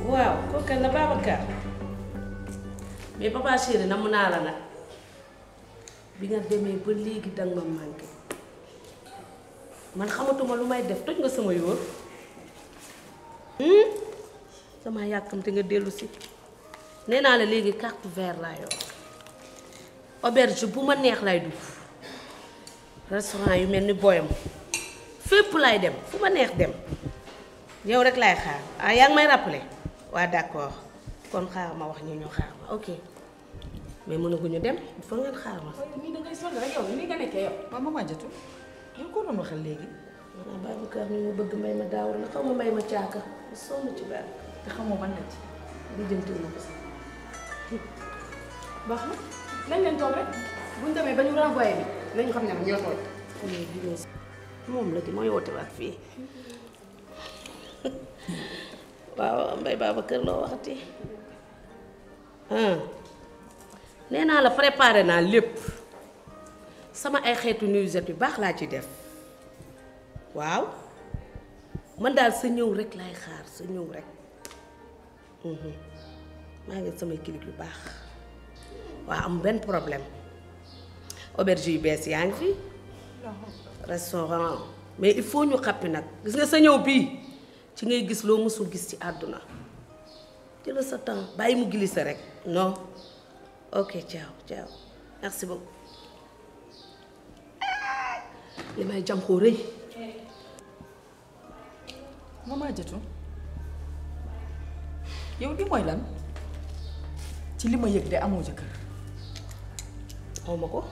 waaw kooku la Babacar mais papa chéri na mu naa la nag bi nga demee ba léegi danga ma manqué man xamatuma lu may def toj nga sama yoon sama yàkkamte nga dellu si nee naa la léegi carte vert laa yor auberge bu ma neex lay dugg restaurant yu mel ni Boyam
fépp laay dem fu ma neex dem yow rek laay xaar ah yaa ngi may rappelé waa d'accord kon xaar ma wax ñu xaar ma ok mais mënaguñu dem il faut ngeen xaar ma.
nii da ngay sonn rek yow ni nga nekkee yow.
waaw maman Diatou yow ko doon waxal léegi.
waaw Babacar ñu bëgg may ma daawul na xaw ma may ma caaka sonn ci benn.
te xamoo man la ci.
li jëntul ma ko sax.
baax na nañ leen toog rek buñ demee ba ñu renvoyé bi nañu xam ne ñoo tooy.
moom la di mooy woote waat fii waaw Mbaye Babacar loo waxati nee naa la préparé naa lépp sama ay xeetu nuisette yu baax laa ci def waaw man daal sa ñëw rek laay xaar sa ñëw rek maa ngi samay clip yu baax waaw am benn problème auberge yu bees yaa ngi fi restaurant mais il faut ñu xappi nag gis nga sa ñëw bii ci ngay gis loo mësul gis ci àdduna jëlal sa temps bàyyi mu glissé rek non ok ciao ciao merci beaucoup li may jam koo rëy
maman Diatou yow di mooy lan ci li ma yëg de amoo jëkkër
xaw ma ko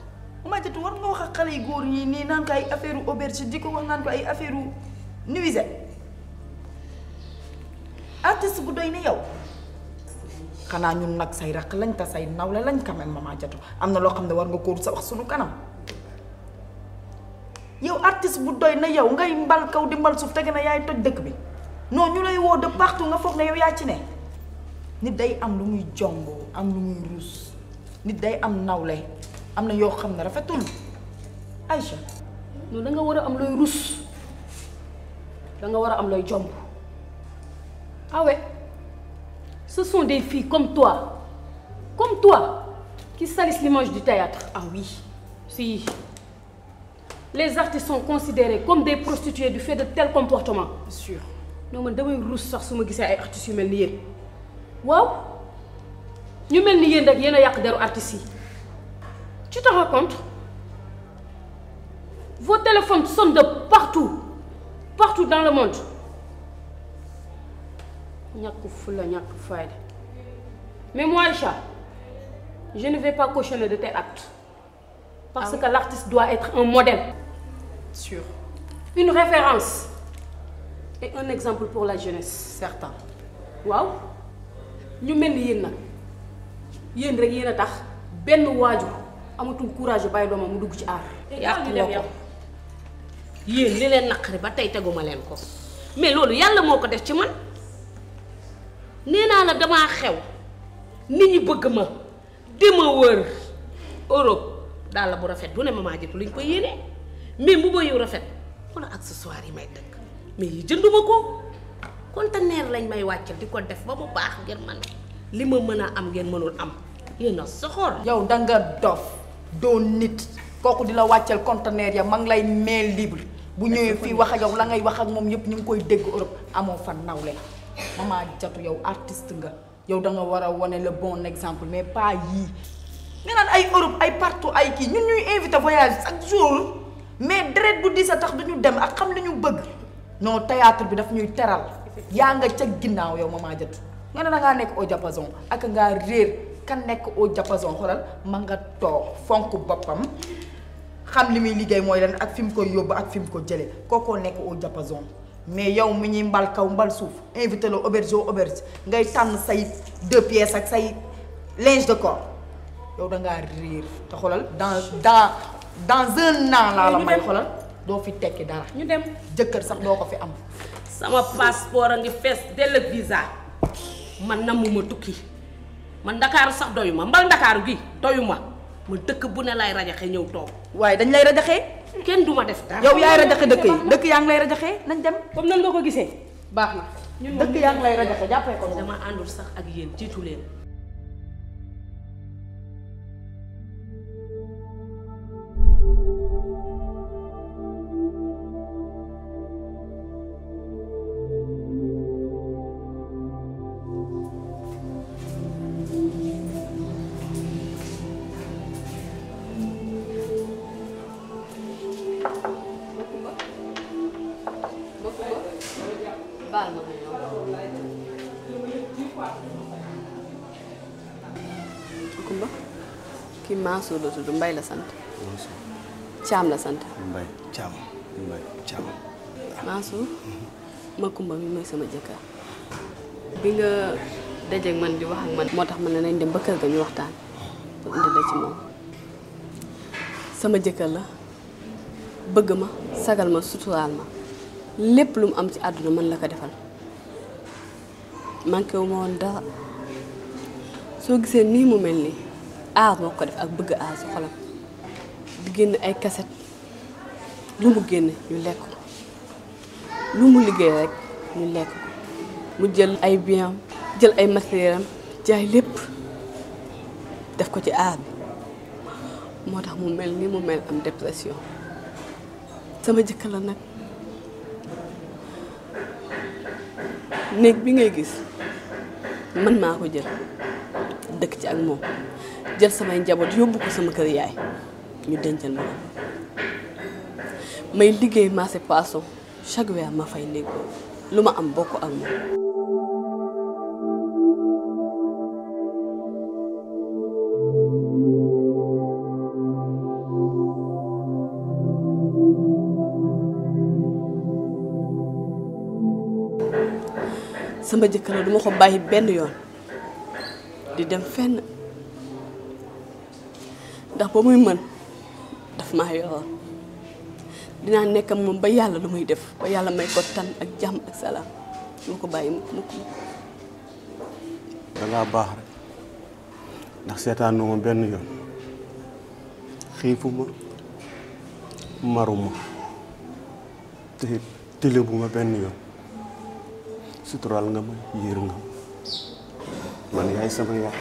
maman Diatou war nga wax ak xale yu góor ñi nii naan ko ay affaire auberge di ko wax naan ko ay affaire nuisette artiste bu doy ne yow xanaa ñun nag say raq lañ ta say nawle lañ quand même maman Diatou am na loo xam ne war nga kóor sa wax sunu kanam yow artiste bu doy na yow ngay mbal kaw di mbal suuf tege na yaay toj dëkk bi non ñu lay woo de partout nga foog ne yow yaa ci ne nit day am lu muy jomboo am lu muy ruus nit day am nawle am na yoo xam ne rafetul Aïcha
non da nga war a am looy rus da nga war a am looy jomb ah ouais ce sont des filles comme toi qui salissent l'image du théâtre.
Ah oui
si les artistes sont considérés comme des prostituées du fait de tels comportements.
Sûr
non man damay rus sax su ma gisee ay artistes yu mel ni yéen waaw ñu mel ni yéen rek yéen a yàq deru artistes yi. Tu te rends compte? Vos téléphones sonnent de partout dans le monde. ñàkk fulla ñàkk fayda mais moi Aïcha je ne vais pas cautionner de tels actes parce que l'artiste doit être un modèle.
Sûr.
Une référence et un exemple pour la jeunesse.
Certain.
waaw ñu mel ni yéen nag yéen rek yéen a tax benn waajur amatul courage bàyyi doomam mu dugg ci aar.
yàq nga ko yéen li leen naqari ba tey teguma leen ko mais loolu yàlla moo ko def ci man nee naa la damaa xew nit ñi bëgg ma di ma wër Europe daal la bu rafet bu ne Maman Diatou lañ ko yéene mais mbuba yu rafet wala accessoire yi may dëkk mais yi jënduma ko conteneur lañ may wàccal di ko def ba mu baax ngeen man li ma mën a am ngeen mënul am yéen a soxor.
yow danga dof doo nit kooku di la wàccal conteneur ya ma ngi lay main libre bu ñëwee fii wax ak yow la ngay wax ak moom yëpp ñu ngi koy dégg Europe amoo fa nawle Maman Diatou yow artiste nga yow da nga war a wane le bon exemple mais pas yii nga naan ay Europe ay partout ay kii ñun ñuy invité voyage chaque jour mais deret bu di sa tax duñu dem ak xam li ñu bëgg non théâtre bi daf ñuy teral yaa nga ca ginnaaw yow Maman Diatou nga ne da ngaa nekk au diapason ak ngaa réer kan nekk au diapason xoolal ma nga toog fonk boppam xam li muy liggéey mooy lan ak fi mu koy yóbbu ak fi mu ko jëlee kookoo nekk au diapason mais yow mi ñuy mbal kaw mbal suuf invité la auberge ngay tànn say 2 pièces ak say linge de corps yow da ngaa réer te xoolal dans un an laa la may xoolal doo fi tekki dara.
ñu dem
jëkkër sax doo ko fi am.
sama passeport a ngi fees dell ak visa man namuma tukki man Ndakaaru sax doyuma mbal Ndakaaru gi doyuma ma dëkk bu ne lay rajaxe ñëw toog.
waaye dañ lay rajaxee.
kenn duma def dara.
yow yaay rajaxe dëkk yi dëkk yaa ngi lay rajaxee nañ dem.
comme nan nga ko gisee baax na.
dëkk yaa ngi lay rajaxe jàppee ko.
dama àndul sax ak yéen jiitu leen.
baal ma Kumba kii Mansour la tudd Mbaye la sant. Thiam la sant.
Mbaye Thiam Mbaye Thiam.
Mansour ma Kumba mi mooy sama jëkkër bi nga dajeeg man di wax ak man moo tax man ne nañ dem ba kër ga ñu waxtaan pour indi la ci moom sama jëkkër la bëgg ma sagal ma suturaal ma lépp lu mu am ci àdduna man la ko defal manqué wu ma woon dara soo gisee nii mu mel nii aar moo ko def ak bëgg aar si xolam di génn ay kaset lu mu génn ñu lekk ko lu mu liggéey rek ñu lekk ko mu jël ay biens jël ay matériel am jaay lépp def ko ci aar bi moo tax mu mel ni mu mel am dépression sama jëkkër la nag néeg bi ngay gis man maa ko jël dëkk ci ak moom jël samay njaboot yóbbu ko sama kër yaay ñu dencal ma may liggéey marché poisson chaque weer ma fay néeg boobu lu ma am bokk ak moom. sama jëkkër la duma ko bàyyi benn yoon di dem fenn ndax ba muy mën daf maa yoroon dinaa nekk moom ba yàlla lu muy def ba yàlla may ko tan ak jàmm ak salaam duma ko bàyyi mukk
dangaa baax rek ndax seetaanu ma benn yoon xiifuma maruma te tilibuma benn yoon sutural nga ma yiir nga man yaay sama yaay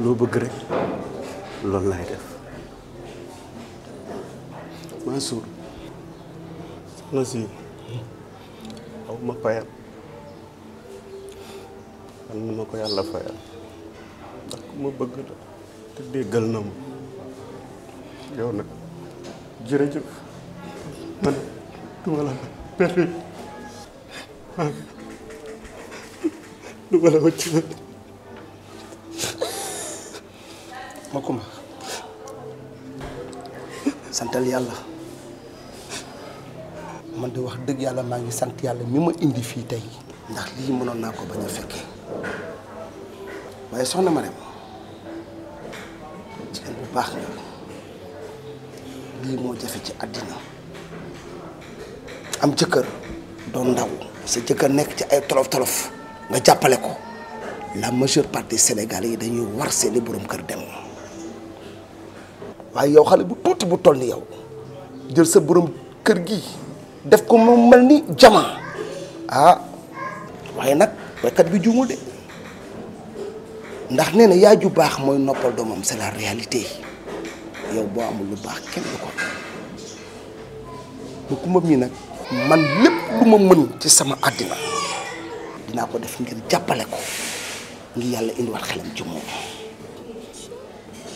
loo bëgg rek loolu laay def Mansour soxna si aw ma fayal yal na ma ko yàlla fayal ndax ku ma bëgg la te déggal na ma yow nag jërëjëf man duma la perdu duma la wëcc
Makumba santal yàlla man de wax dëgg yàlla maa ngi sant yàlla mi ma indi fii tey ndax lii mënoon naa ko bañ a fekkee waaye soxna ma dem jigéen bu baax nga lii moo jafe ci àddina am jëkkër doon ndaw sa jëkkër nekk ci ay tolof-tolof nga jàppale ko la majeure partie Sénégalais yi dañuy war seeni borom kër dem waaye yow xale bu tuuti bu toll ni yow jël sa borom kër gi def ko mu mel ni jama ah waaye nag baykat bi juumul de ndax nee na yaay ju baax mooy noppal doomam c'est la réalité yow boo amul lu baax kenn du ko bu kumba mii nag man lépp lu ma mën ci sama àddina dinaa ko def ngir jàppale ko ngir yàlla indiwaat xelam ci moom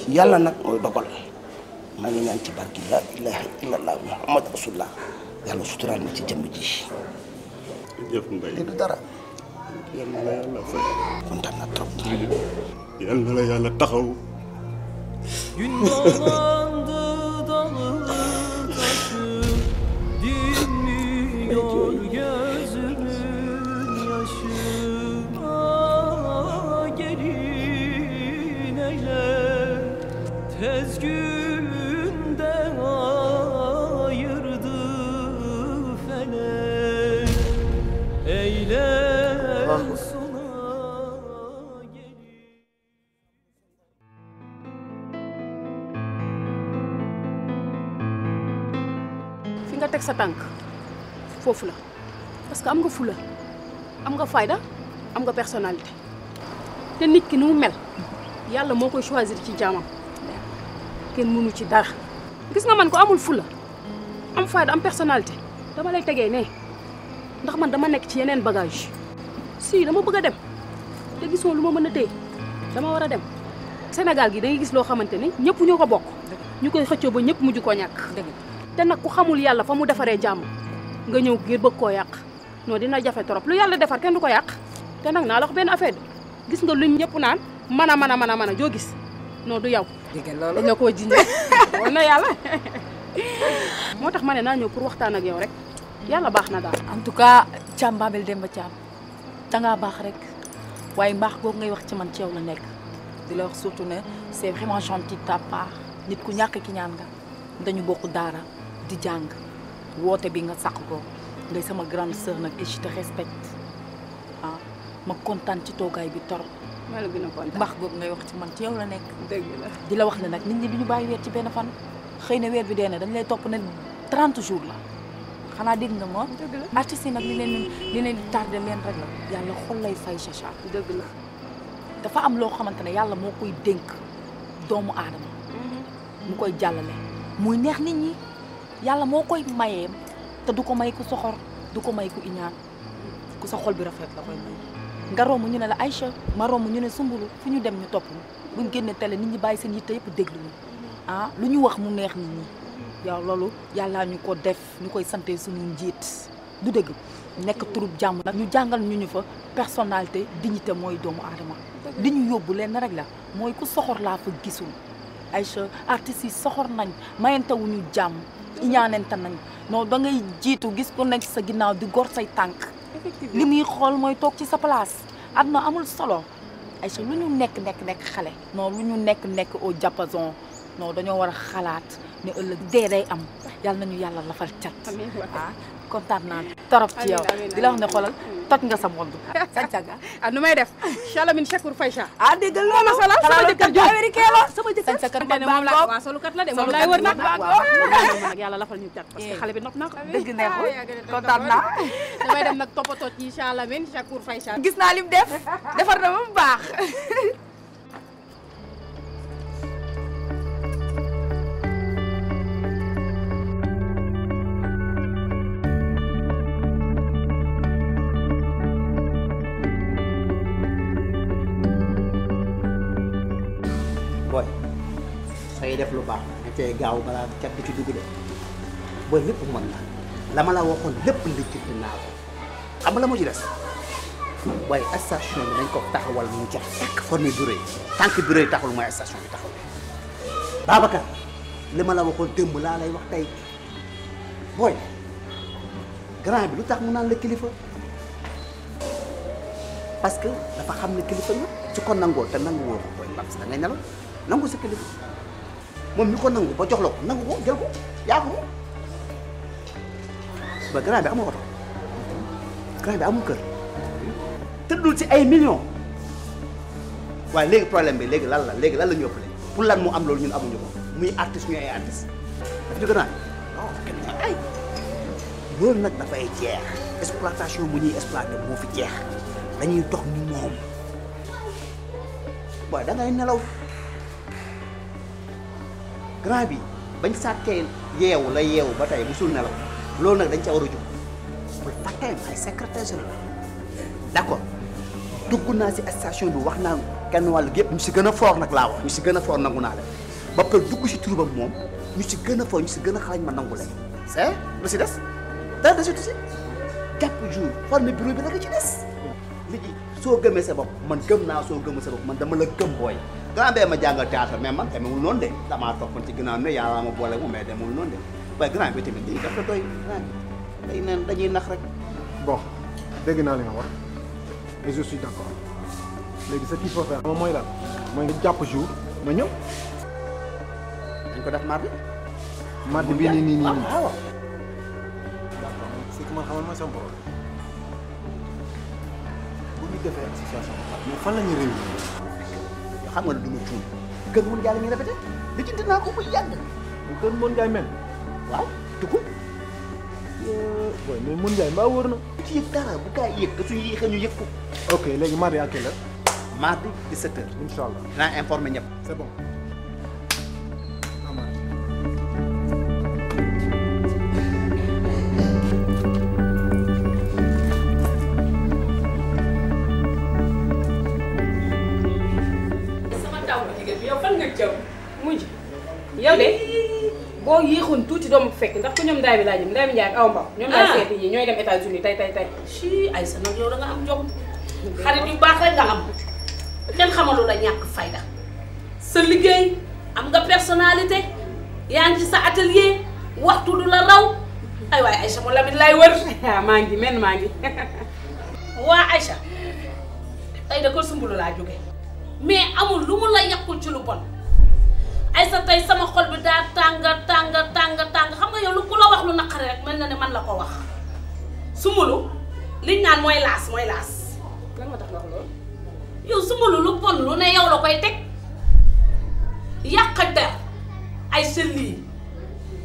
yàlla nag mooy dogal maa ngi ñaan ci barki la ilaha illallah muhammad rasulullah yàlla suturaal ma ci jëmm ji
jëf Mbaye
li du dara
yal na la yàlla fay
kontaan na trop
yal na la yàlla taxaw
Gün dolandı dalı taşı dinmiyor gözümün yaşı gelin eyle tez günde ayırdı felek eyle
fi nga teg sa tànk foofu la parce que am nga fula am nga fayda am nga personnalité te nit ki ni mu mel yàlla moo koy choisir ci jaamam kenn mënu ci dara gis nga man ko amul fula am fayda am personnalité dama lay tegee ne ndax man dama nekk ci yeneen bagage si dama bëgg a dem te gisoo lu ma mën a téye dama war a dem Sénégal gi da ngay gis loo xamante ni ñëpp ñoo ko bokk ñu koy xëccoo ba ñëpp mujj koo ñàkk te nag ku xamul yàlla fa mu defaree jàmm nga ñëw ngir bëgg koo yàq non dina jafe trop lu yàlla defar kenn du ko yàq te nag naa la wax benn affaire gis nga luñ ñëpp naan mën a joo gis non du yow.
dégg loolu
dañ la koo jinje war na yàlla moo tax ma ne naa ñëw pour waxtaan ak yow rek yàlla baax na daal.
en tout cas Thiam Babel Demba Thiam dangaa baax rek waaye mbaax googu ngay wax ci man ci yow la nekk di la wax surtout ne c'est vraiment gentil de ta part nit ku ñàkk ki ñaan nga dañu bokk daara di jàng woote bi nga sàq ko ngay sama grande sœur nag et je te respecte ah ma kontaan ci toogaay bi torop.
maa la gën a kontaan
mbaax googu ngay wax ci man ci yow la nekk.
dëgg la
di la wax ne nag nit ñi du ñu bàyyi weer ci benn fan xëy na weer bi dee na dañ lay topp ne 30 jours la xanaa dégg nga ma.
dëgg la
artistes yi nag li leen di tardé leen rek la yàlla xol lay fay Chacha.
dëgg la
dafa am loo xamante ne yàlla moo koy dénk doomu aadama mu koy jàllale muy neex nit ñi yàlla moo koy mayee te du ko may ku soxor du ko may ku iñaan ku sa xol bi rafet la koy may nga romb ñu ne la Aïcha ma romb ñu ne Sumbulu fu ñu dem ñu topp buñ génne télé nit ñi bàyyi seen yitte yëpp déglu ñu ah lu ñu wax mu neex nit ñi yow loolu yàllaa ñu ko def ñu koy sante suñu njiit du dëgg nekk turub jàmm nag ñu jàngal ñu fa personnalité dignité mooy doomu aadama li ñu yóbbu leen rek la mooy ku soxor laa fa gisul Aïcha artistes yi soxor nañ mayantewuñu jàmm iñaanente nañ non da ngay jiitu gis ko nekk sa ginnaaw di gor say tànk li muy xool mooy toog ci sa place àdduna amul solo Aïcha lu ñu nekk xale non lu ñu nekk au diapason non dañoo war a xalaat ne ëllëg dee day am yàlla nañu yàlla lafal cat ah kontaan naa torop ci yow di la wax ne xoolal toj nga sa monde sa caga
ah nu may def Chalamin Chakour Faïcha
ah dégg nga loolu
masala sama jëkkër ju
américain la sama jëkkër
sa kër moom la waaw solu kat la de moom laay wër nag nag yàlla lafal ñu cat parce que xale bi nopp na ko
dëgg neexul kontaan naa
damay dem nag toppatoo ci Chalamin Chakour Faïcha
gis naa lim def defar na ba mu baax
booy sooy def lu baax nga cay gaaw balaa cat di ci dugg de booy lépp mën la ma la waxoon lépp lijjanti naa ko xam nga la moo ci des booy station bi dañ ko taxawal mu jox fekk formé bureau yi tant que bureau yi taxul mooy station bi taxawal Babacar li ma la waxoon démb laa lay wax tey booy grand bi lu tax mu naan la kilifa parce que dafa xam ne kilifa nga su ko nangoo te nangu woo ko booy parce que da ngay nelaw nangu sa kilifa moom mi ko nangu ba jox la ko nangu ko jël ko yaa ko ba grand bi amul oto grand bi amul kër tëddul ci ay millions waaye léegi problème bi léegi lan la ñu ëppale pour lan mu am loolu ñun amuñu ko muy artiste ñu ay artiste daf ñu grand non kenn ñu ay loolu nag dafay jeex exploitation bu ñuy exploité moo fi jeex dañuy dox ni moom waaye da ngay nelaw grand bi bañ sàkkee yeewu la yeewu ba tey musul nelaw loolu nag dañ ca war a jóg bul fàtteem ay secrétaire général d'accord dugg naa si station bi wax naa kenn wàll gépp ñu si gën a fort nag laa wax ñu si gën a fort nangu naa leen ba pare dugg si turubam moom ñu si gën a fort ñu si gën a xalañ ma nangu leen c'est lu si des dara desitu si jàpp jour formé bureau bi rek a ci des léegi soo gëmee sa bopp man gëm naa soo gëmee sa bopp man dama la gëm booy grand bee ma jàngal théâtre mais man demewul noonu de damaa toppoon ci ginnaaw ne yàlla ma boole mu mais demewul noonu de waaye grand bi tamit lii daf la doy grand bi day neen dañuy nax rek
bon dégg naa li nga wax et je suis d'accord léegi ce qu'il faut faire moom mooy lan mooy nga jàpp jour ma ñëw
dañ ko def mardi
bii nii
waaw
c'est que man xamal ma sama problème bu ñu defee association mais fan la ñuy réunir
yoo xam nga ne du ma cuum gën mun jaay la ñuy répété li ci dinaa ko muy yàgg
bu gën mën jaay mel
waaw dugg
booy mais mën jaay mbaa wóor na
ci yëg dara bu gaa yëg que suñu yéexee ñu yëg ko
ok léegi mardi à quelle heure
mardi 17h
inchallah
dinaa informer ñëpp
c'est bon
yow de boo yéexoon tuuti doo ma fekk ndax ko ñoom Ndaye mi laa jëm Ndaye mi Ndiaye ak Awa Mbaw ñoom laa seeti yi ñooy dem États-Unis tey
ci Aïssa nag yow da nga am jom xarit yu baax rek nga am kenn xamalu la ñàkk fayda sa liggéey am nga personnalité yaa ngi ci sa atelier waxtu du la raw ay waay Aïcha mo Lamine lay wër
maa ngi
waa Aïcha tey da ko sumbulu laa jóge mais amul lu mu la yàqul ci lu bon Aïssa tey sama xol bi daa tàng xam nga yow lu ku la wax lu naqari rek mel na ne man la ko wax sumbulu liñ naan mooy laas
lan moo tax nga wax loolu
yow sumbulu lu bon lu ne yow la koy teg yàq der Aïssa lii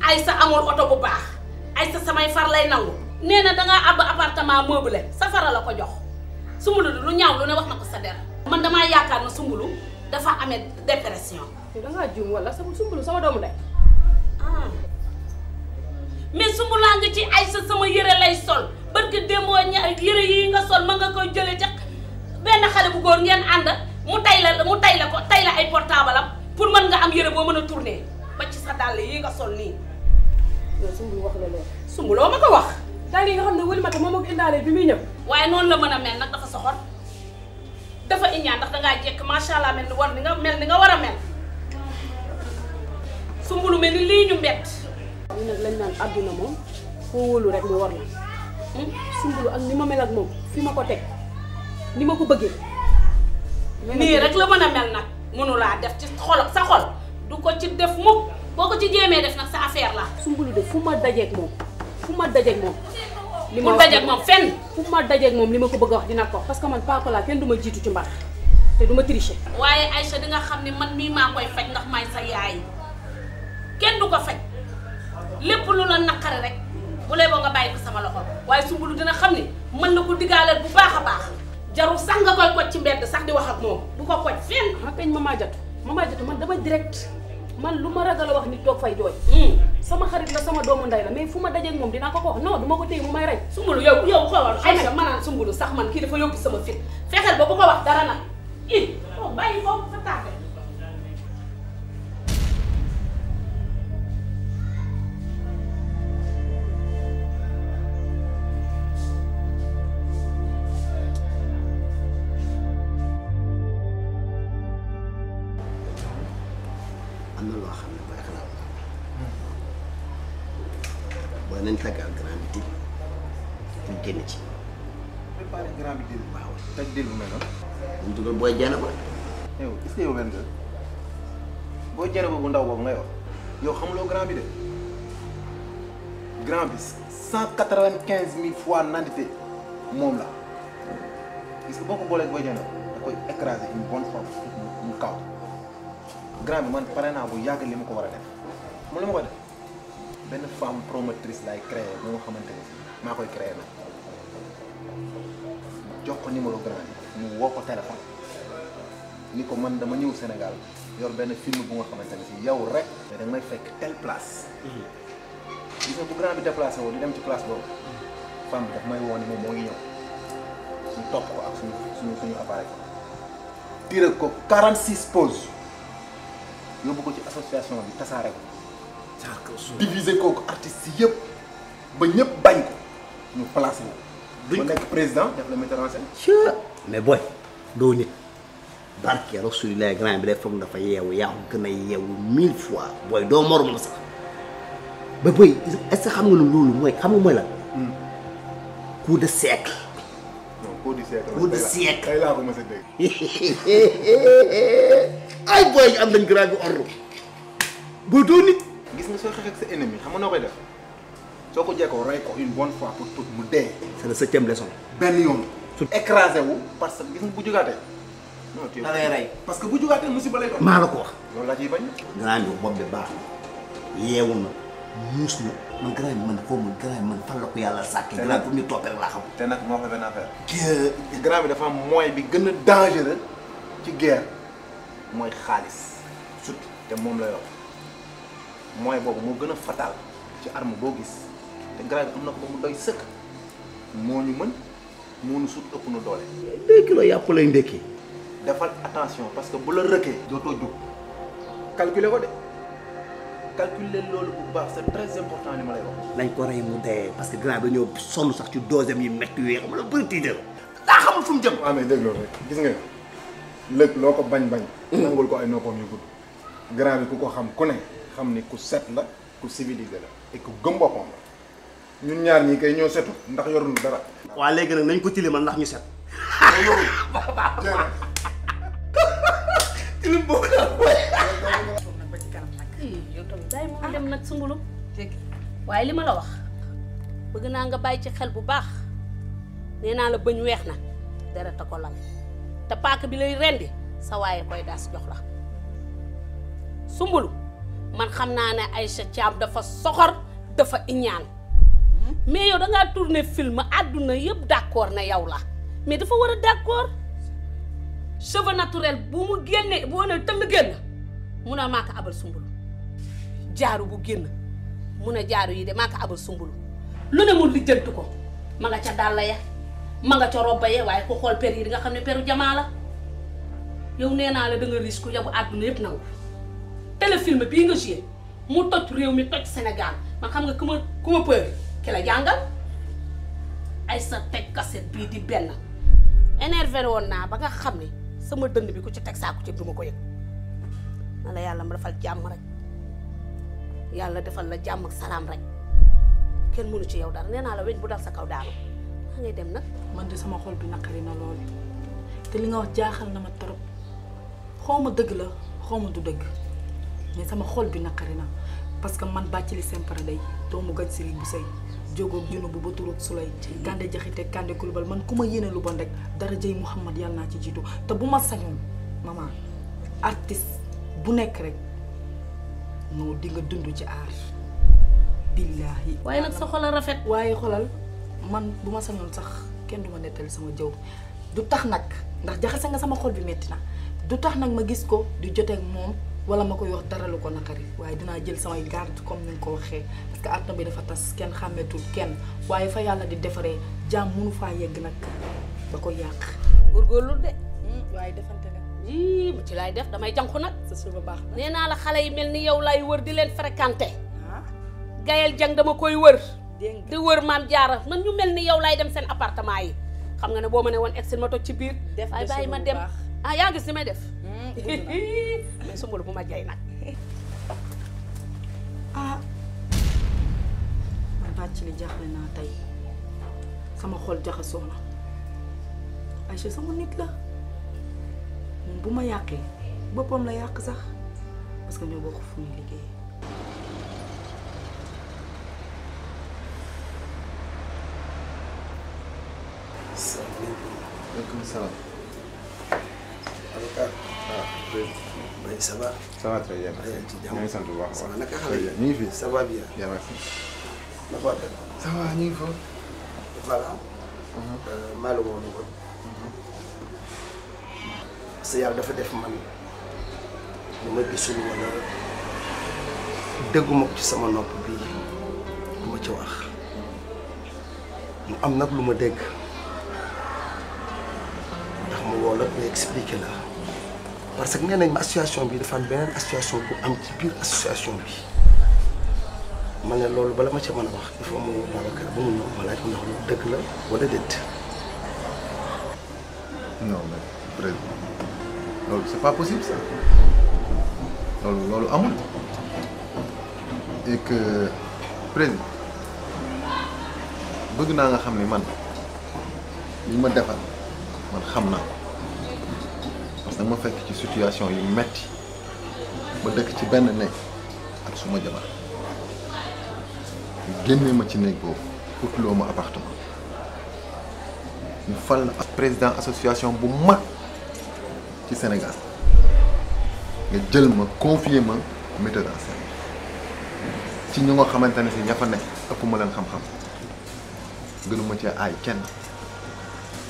Aïssa amul oto bu baax Aïssa samay far lay nangu nee na dangaa àbb appartement meublé safara la ko jox sumbulu lu ñaaw lu ne wax na ko sa der man damaa yaakaar na sumbulu dafa amee dépression.
te dangaa juum wala sumbulu sama doomu ndey
mais sumbulaa nga ci Aïssa sama yëre lay sol barke démboo yëre yi nga sol ma nga koy jële ca benn xale bu góor ngeen ànd mu tay la ay portable am pour mën nga am yëre boo mën a tourner ba ci sa dàll yi nga sol nii.
yow sumbulu wax la loolu.
sumbuloo ma ko wax.
daal yi nga xam ne wëlimata moom ak indaale bi muy ñëw.
waaye noonu la mën a mel nag dafa soxor dafa iñaan ndax dangaa jekk macha allah mel ni nga war a mel sumbulu mel ni lii ñu mbett.
ñu nag lañ naan àdduna moom foo wóolu rek mu war la sumbulu ak ni ma mel ak moom fi ma ko teg ni ma ko bëggee.
nii rek la mën a mel nag mënulaa def ci xol sa xol du ko ci def mukk boo ko ci jéemee def nag sa affaire la.
sumbulu de fu ma dajeeg moom.
li ma dajeeg moom fenn.
fu ma dajeeg moom li ma ko bëgg a wax dina ko parce que man Paa Kola kenn du ma jiitu ci mbar te du ma tricher.
waaye Aïcha di nga xam ne man mii maa koy faj ndax maay sa yaay kenn du ko faj lépp lu la naqare rek bu lay boo nga bàyyi ko sama loxo waaye sumbulu dina xam ne mën na ko digaaleel bu baax a baax jarul sax nga koy koj ci mbedd sax di wax ak moom bu ko koj fenn.
ah kañ Mama Jatu man dama direct man lu ma ragal a wax nit toog fay jooy. sama xarit la sama doomu ndey la mais fu ma dajeeg moom dinaa ko wax non du ma ko téye mu may rey.
sumbulu yow xoolal Aïcha ma naan sumbulu sax man kii dafa yóbbu sama fit fexeel ba bu ko wax dara nag bàyyi foofu sa tàgge.
am na loo xam ne booy xalaat booy nañ tàggal grand bi pour génn ci.
préparé grand bi dil waaw teg dil bu mel noonu.
ñu dugal booy jeena ba.
yow est-ce que yow benn nga booy jeena boobu ndaw boobu nga yor yow xamuloo grand bi de grand bi 195 000 fois nandite moom la gis nga boo ko boolee booy jeena da koy écraser une bonne fois mu kaw. grand bi man pare naa bu yàgg li ma ko war a def mu li ma ko def benn femme promotrice lay créer bu nga xamante ne maa koy créer nag jox ko numéro grand bi mu woo ko téléphone ni ko man dama ñëw Sénégal yor benn film bu nga xamante ne si yow rek mais da nga may fekk telle place gis nga bu grand bi déplacé woo di dem ci place boobu femme bi daf may woo ni moom moo ngi ñëw ñu topp ko ak suñu appareil tiré ko 46 poses yóbbu ko ci association bi tasaare ko diviser kooku artistes yëpp ba ñëpp bañ ko ñu placé ko ba nekk président def la metteur en scène.
mais booy doo nit barke Rasulillah grand bi day foog dafa yeewu yaa ko gën a yeewu 1000 fois booy doo morom la sax ba booy est-ce que xam nga ne loolu mooy xam nga mooy lan coup de siècle.
coup de siècle
coup de siècle
tey laa ko mos a dégg.
ay booy am nañ grand bi ordre boo doo nit.
gis nga soo xeex ak sa ennemi xam nga noo koy def soo ko jekkoo rey ko une bonne fois pour tout mu dee.
c'est le 7e leçon.
benn yoon. su écrasé wu parce que gis nga bu jugaatee. non tu
da ngay rey.
parce que bu jugaatee musiba lay doon.
maa la ko wax.
loolu laa ciy bañ.
grand bi bopp bi baax na yeewu na muus na man grand bi man xaw ma grand bi man fan la ko yàlla sàkk. grand bi pour ñu toppee rek laa xam.
te nag moo fa benn affaire. grand bi dafa am moyen bi gën a dangereux ci guerre mooy xaalis surtout te moom la yor moyen boobu moo gën a fatal ci arme boo gis te grand bi am na ko ba mu doy sëkk moo ñu mën moo ñu sut ëpp na doole.
2 kilos yàpp lay ndekki.
defal attention parce que bu la rëkkee dootoo jóg calculer ko de calculer loolu bu baax c'est très important li ma lay wax.
nañ ko rey mu dee parce que grand bi dañoo sonn sax ci deuxième yi métti yooyu xam nga bëri tiital daa xamul fu mu jëm.
waaw mais dégg loolu rek gis nga lëg loo ko bañ-bañ. nangul ko ay noppam yu gudd. grand bi ku ko xam ku ne xam ni ku set la ku civilisé la et ku gëm boppam la ñun ñaar ñii kay ñoo setu ndax yoruñu dara.
waaw léegi nag nañ ko tilimal ndax ñu set. tilim boobu daal
yow tamit bàyyi ma dem nag Soumboulou waaye li ma la wax bëgg naa nga bàyyi ci xel bu baax nee naa la bëñ weex na deret a ko lal te paaka bi lay rendi sa waaye koy daas jox la Soumboulou man xam naa ne Aïcha Thiam dafa soxor dafa iñaan mais yow dangaa tourner film àdduna yëpp d'accord na yow la mais dafa war a d'accord cheveux naturel bu mu génne boo ne tëll génn mun a maa ko abal Soumboulou jaaru bu génn mun a jaaru yi de maa ko abal Soumboulou lu ne mu lijjanti ko ma nga ca dàll ya ma nga ca robba ya waaye ku xool per yi di nga xam ne peru jamaa la yow nee naa la da nga risque yabu àdduna yëpp nangu téléfilm bii nga joué mu toj réew mi toj Sénégal man xam nga ku ma peur ki la jàngal ay sa teg cassette bii di benn énervé woon naa ba nga xam ne sama dënd bi ku ci teg saako ci du ma ko yëg na la yàlla ma defal jàmm rek yàlla defal la jàmm ak salaam rek kenn mënu ci yow dara nee naa la weñ bu dal sa kaw daanu maa ngay dem nag.
man de sama xol bi naqari na lool te li nga wax jaaxal na ma trop xaw ma dëgg la xaw ma du dëgg mais sama xol bi naqari na parce que man Bathily Sempara day doomu gaj siri bu sëy jógoog junu bu ba turoog sulay kande jaxite kande kulubal man ku ma yéene lu bon rek dara jëy Mouhamad yàlla naa ci jiitu te bu ma sañoon maman artiste bu nekk rek noo di nga dund ci aar billaahi
waaye nag sa xol a rafet
waaye xolal man bu ma sañoon sax kenn du ma nettali sama jëw du tax nag ndax jaxase nga sama xol bi metti na du tax nag ma gis ko di joteeg moom wala ma koy wax dara lu ko naqari waaye dinaa jël samay garde comme ni nga ko waxee parce que àdduna bi dafa tas kenn xàmmeetul kenn waaye fa yàlla di defaree jaam mënu faa yegg nag ba ko yàq.
góorgóorlu de.
waaye defante nga.
ii mu ci laay def damay jànku nag.
sa suba baax na
nee naa la xale yi mel ni yow lay wër di leen fréquenté. Gayel Jang dama koy wër. di wër Maam Jaara man ñu mel ni yow lay dem seen appartement yi xam nga ne boo ma ne woon egsi ma toog ci biir.
def
waaye bàyyi ma dem ah yaa gis ni may def. mais Soumboulou bu ma jay nag.
ah man Bathily jaaxle naa tey sama xol jaxasoo na Aïcha sama nit la moom bu ma yàqee boppam la yàq sax parce que ñoo bokk fu ñuy liggéey.
Waaleykum salaam.
avocat. Oui, ça va.
Ça va très bien. ñu ngi sant bu baax.
Ça va naka xale yi
ñu ngi fi.
Ça va bien.
Bien, merci.
Na ko def.
Ça va ñu ngi fa.
Voilà. maa la woon ko. parce que yàlla dafa def man lu ma gisul wala dégguma ko ci sama nopp bii du ma ci wax mu am nag lu ma dégg ndax ma woo la pour expliquer la parce que nee nañ ma association bi dafa am beneen association bu am ci biir association bi ma ne loolu bala ma ca mën a wax il faut mu Babacar ba mu ñëw ma laaj ko ndax lu dëgg la wala déet.
non mais président loolu c'est pas possible ça loolu amul et que président bëgg naa nga xam ne man li ma defal man xam naa ko parce que ma fekk ci situation yu metti ba dëkk ci benn néeg ak suma jabar ñu génnee ma ci néeg boobu utloo ma appartement ñu fal na président association bu mag ci Sénégal nga jël ma confier ma metteur en scène ci ñu nga xamante ne si ña fa nekk ëpp ma leen xam-xam gënuma ci aay kenn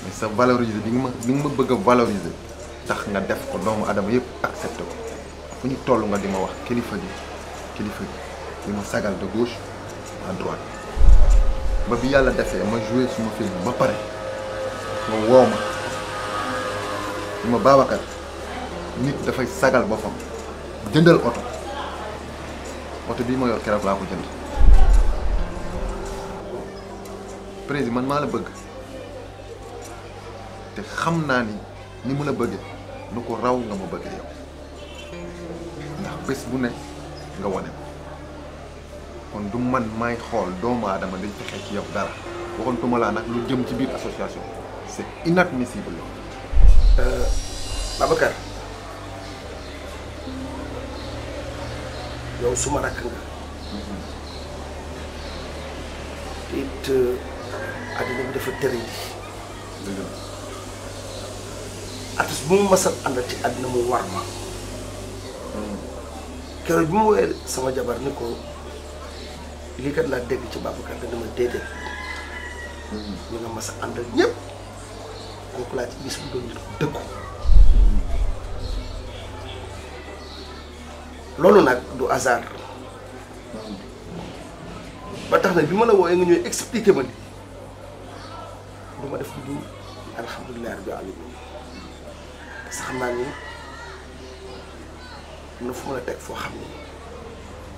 mais sa valoriser bi nga ma bëgg a valoriser tax nga def ko doomu adama yëpp accepté ko fu ñu toll nga di ma wax kilifa gi di ma sagal de gauche à droite ba bi yàlla defee ma joué suma film ba pare nga woo ma li ma Babacar nit dafay sagal boppam jëndal oto oto bii ma yor keroog laa ko jënd président man maa la bëgg te xam naa ni mu la bëggee lu ko raw nga ma bëggee yow ndax bés bu ne nga wane kon du man may xool doomu aadama dañ fexe ci yow dara waxoon laa nag lu jëm ci biir association c'est inadmissible.
Babacar yow suma rakk nga te it àddina bi dafa tëri di artiste bu mu masal àndal ci àddina mu war ma keroog bi ma woowee sama jabar ni ko lii kat laa dégg ci Babacar da dama déedéet ñu nga mas a àndal ñëpp kooku laa ci gis bu doon nit ku dëggu loolu nag du hasard ba tax na bi ma la wooyee nga ñëw expliquer ma li du ma def lu dul alhamdulilah rabbil alamin parce que xam naa ni am na fu ma la teg foo xam ni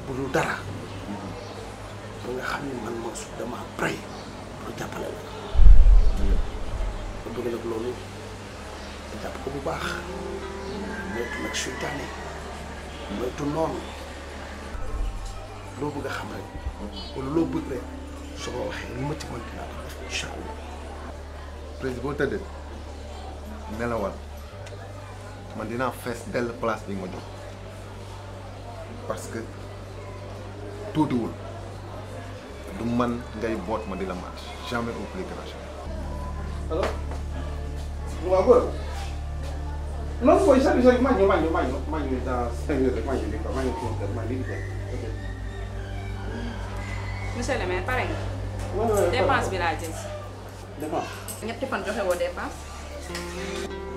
bu dul dara ba nga xam ni man Mansour dama prêt pour jàppale la ba bëgg nag loolu jàpp ko bu baax moytu nag seytaane moytu noonu loo bëgg a xam rek wala loo bëgg rek soo ma waxee li ma ci mën dinaa ko def incha allah.
président boo tëddee nelawal man dinaa fees dell place bi nga ma jox parce que tuutiwul du man ngay boot ma di la mat jamais au plus grand jamais.
alors waaw góor non booy sori sori maa ngi dans 5 minutes rek maa ngi nii quoi maa ngi ok.
monsieur le maire pare nga. dépense bi laa jël.
dépense.
ñetti fan joxe woo dépense.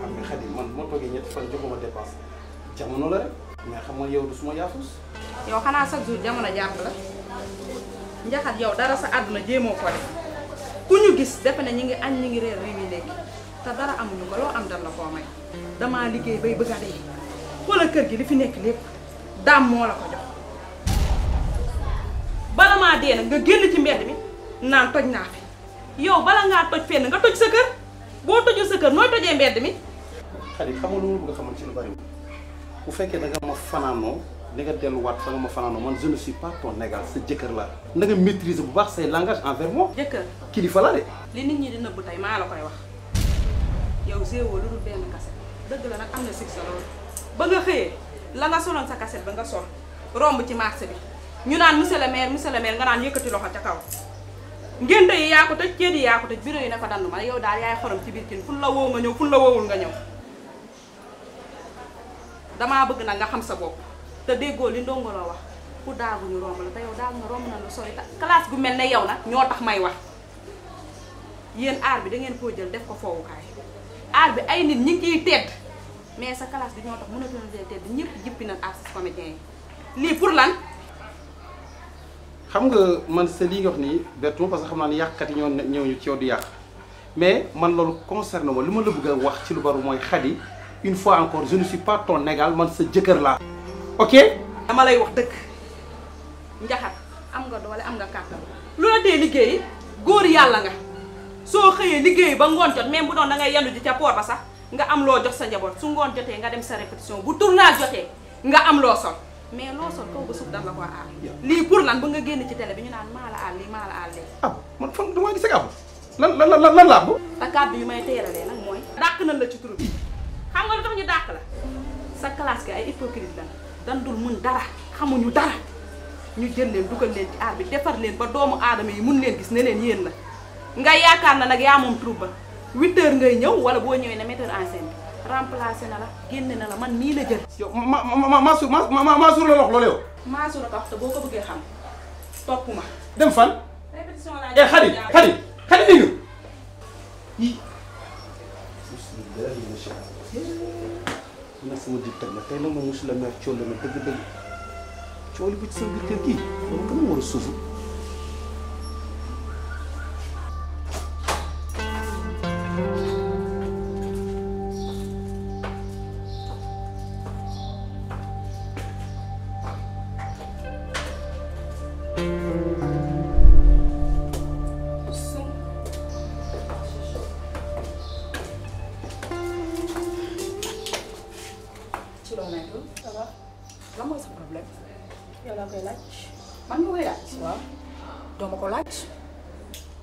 xam nga xadi man moo toogee ñetti fan joxuma dépense jamono la rek mais xam nga yow du suma yaafus.
yow xanaa chaque jour jamono jàpp la njaxat yow dara sa àdduna jéemoo ko def ku ñu gis defe ne ñi ngi añ ñi ngi reer réew yi léegi te dara amuñu ko loo am dal la koo may damaa liggéey bay bëgg a dee xoolal kër gi li fi nekk lépp daam moo la ko jox bala maa dee nag nga génn ci mbedd mi naan toj naa fi yow bala ngaa toj fenn nga toj sa kër boo tojul sa kër nooy tojee mbedd mi.
xadi xam nga lu ma bëgg a xamal ci lu bari bu fekkee da nga ma fanaanoo li nga delluwaat fa nga ma fanaanoo man je ne suis pas ton égal sa jëkkër laa na nga maîtriser bu baax say langage envers moi.
jëkkër
kilifa la de.
li nit ñi di nëbb tey maa la koy wax yow zéro lu dul benn kaset dëgg la nag am na succès loolu ba nga xëyee la nga soloon sa kaset ba nga sol romb ci marché bi ñu naan monsieur le maire nga naan yëkkati loxo ca kaw ngénte yi yaa ko tëj ceet yi yaa ko tëj bureau yi ne ko dandu ma yow daal yaay xorom ci biir cin fun la woo nga ñëw fun la woowul nga ñëw damaa bëgg nag nga xam sa bopp te déggoo li ndongoloo wax ku daagu ñu romb la te yow daal nga romb na lu sori ta classe gu mel ne yow nag ñoo tax may wax yéen aar bi da ngeen koo jël def ko foowukaay aar bi ay nit ñi ngi ciy tedd mais sa classe bi ñoo tax mënatu na leen tedd ñëpp jippi nañ artiste comédien yi lii pour lan.
xam nga man sa lii nga wax nii bertuma parce que xam naa ne yàqkat yi ñoo ñëw ñu ci yow di yàq mais man loolu concerne ma li ma la bëgg a wax ci lu bari mooy Khady une fois encore je ne suis pas ton égal man sa jëkkër laa ok.
dama lay wax dëgg njaxat am nga doole am nga kàttan lu la tee liggéeyi góor yàlla nga soo xëyee liggéeyi ba ngoon jot même bu doon da ngay yendu ji ca poor ba sax nga am loo jox sa njaboot su ngoon jotee nga dem sa répétition bu tournage jotee nga am loo sol mais loo sol kaw ba suuf daf la ko aar lii pour lan ba nga génn ci télé bi ñu naan maa la aar lii maa la aar lii.
ah man fan damaa gis ak lan laa ko.
te kàddu yu may teeralee nag mooy. dàq nañ la ci turu bi xam nga lu tax ñu dàq la sa classe gi ay hypocrite lan dan dul mun dara xamuñu dara ñu jël leen dugal leen ci aar bi defar leen ba doomu aadama yi mun leen gis ne leen yéen la nga yaakaar na nag yaa moom troupe ba 8h ngay ñëw wala boo ñëwee ne metteur en scène bi remplacé na la génne na la man mii la jël.
yow Mansour la wax loolu yow.
Mansour la ko wax te boo ko bëggee xam topp ma.
dem fan.
répétition laa
Khady dégg yi nag sama dig teg na tey nag moom monsieur le maire cool la ma dëgg-dëgg cool bi ci sa biir kër gii loolu gën a war a suufu.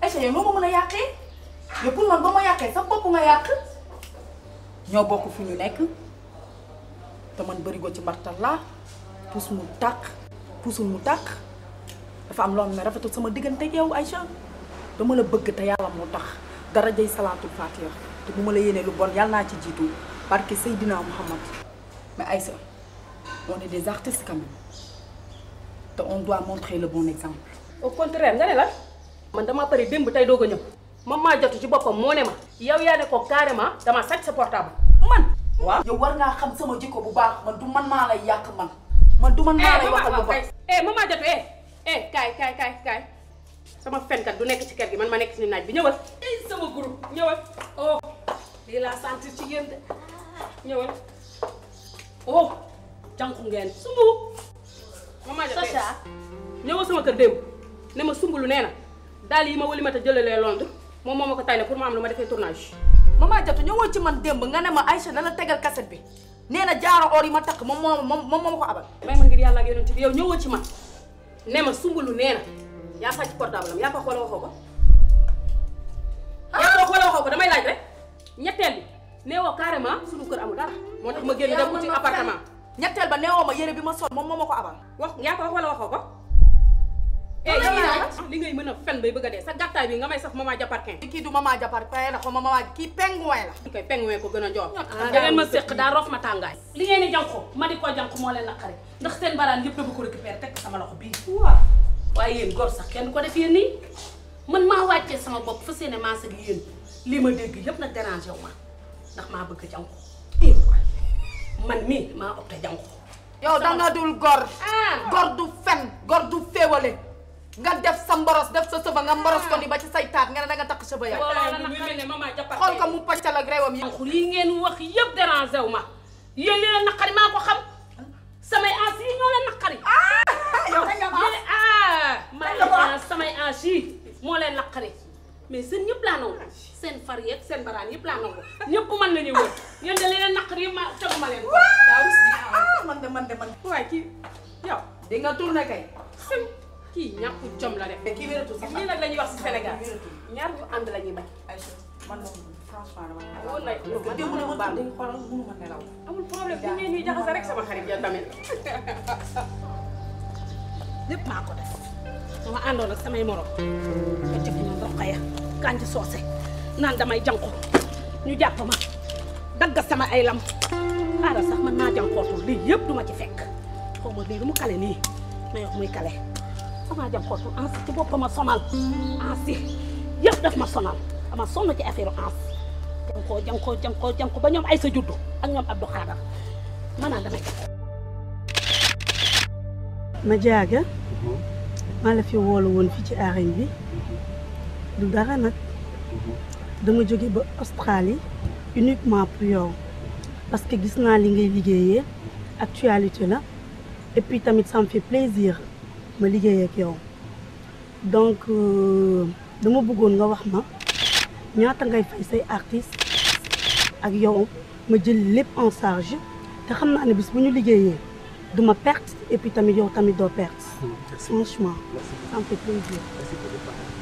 Aïcha yow noo ma mën a yàqee yow pour man ba ma yàqee sa bopp nga yàq ñoo bokk fu ñu nekk te man bëri go ci mbartal laa puus mu tàq puusul mu tàq dafa am loo xam ne rafetul sama diggante ak yow Aïcha dama la bëgg te yàlla moo tax darajay salaatul fatiha te bu ma la yéenee lu bon yàlla naa ci jiitu parce que Seydina Muhammad mais Aïcha on est des artistes quand même te on doit montrer le bon exemple.
au contraire nga ne la man damaa pare démb tey doog a ñëw man maa jotu ci boppam moo ne ma yow yaa ne ko carrément dama sàcc sa portable.
man waaw yow war ngaa xam sama jikko bu baax man du man maa lay yàq man du man maa lay waxal bu baax.
maman jotu kaay sama fenkat du nekk ci kër gi man ma nekk ci naaj bi ñëwal. sama groupe ñëwal oh lii laa sentir ci yéen de ñëwal oh jànku ngeen sumbu. maman jotu Sacha ñëwal sama kër démb ne ma sumbulu nee na daal yi ma wali ma ta jëlalee Londres moom moo ma ko tay ne pour ma am lu ma defee tournage.
maman jotu ñëwal ci man démb nga ne ma Aïcha dana tegal cassette bi nee na jaaro or yi ma takk moom moo ma ko abal.
may ma ngir yàlla ak yonent bi yow ñëwal ci man ne ma sumbulu nee na yaa sàcc portable am yaa ko xool waxoo ko. yaa ko xool waxoo ko damay laaj rek ñetteel bi neewoo carrément suñu kër amul dara moo tax ma génn dem ci appartement.
ñetteel ba neewoo ma yére bi ma sol moom moo ma ko abal.
wax yaa ko xool waxoo ko. li ngay mën a fen bay bëgg a dee sa gàttaay bi nga may sax maman Japarkin.
kii du maman Japarkin ndax maman kii pengouin la.
kii pengouin ko gën a njool. da ngeen ma séq daa rof ma tàngaay. li ngeen di jànku ma di ko jànku moo leen naqari ndax seen baraan yëpp dama ko récupérer teg sama loxo bii. waaw waaye yéen góor sax kenn ko def yéen nii man maa wàccee sama bopp fa seen maas ak yéen li ma dégg yëpp nag dérangé wu ma ndax maa bëgg jànku. man mii maa opté jànku.
yow danga dul gor. gor du fen gor du féewale. nga def sa mboros def sa sëba nga mboros ko ni ba ci say taat nga ne danga takk sëba yow. xool ko mu paccal ak réewam yi.
lii ngeen wax yëpp dérangé wu ma yéen li leen naqari maa ko xam samay ans yi ñoo leen naqari.
yow da nga
ma samay ans yi moo leen naqari mais seen ñëpp laa nangu seen far yeeg seen baraan yëpp laa nangu ñëpp mën nañu wër yéen de li leen naqari yëpp ma teguma leen ko. daa rus di
man
waaye kii yow
di nga tourné kay.
kii ñàkku jom la def.
mais kii wératul sax
lii nag la ñuy wax ci Sénégal ñaar ñu ànd la ñuy bañ.
man moom franchement dama
woon na
man démb ne ma baal dañu xoolal mënu ma nelaw.
amul problème bu ngeen ñuy jaxase rek sama xarit ya tamit. lépp maa ko def dama àndoon ak samay morom ba ci ñoom Rokhaya Kanji Soose naan damay jànku ñu jàpp ma dagga sama ay lam xaaral sax man naa jànkootul lii yëpp duma ci fekk xaw ma lii lu mu kale nii may wax muy kale sama jànkootul ansi ci boppam ma sonal ansi yëpp daf ma sonal dama sonn ci affaire jànkoo ba ñoom ay sa juddu ak ñoom Abdou Khadar ma naan damay
ma jaaga maa la fi woolu woon fii ci arène bi du dara nag dama jóge ba Australie uniquement pour yow parce que gis naa li ngay liggéeyee actualité la et puis tamit ça me fait plaisir ma liggéey ak yow donc dama bëggoon nga wax ma ñaata ngay fay say artistes ak yow ma jël lépp en charge te xam naa ne bis bu ñu liggéeyee du ma perte et puis tamit yow tamit doo perte. franchement ça me fait plaisir.
Merci pour le partage.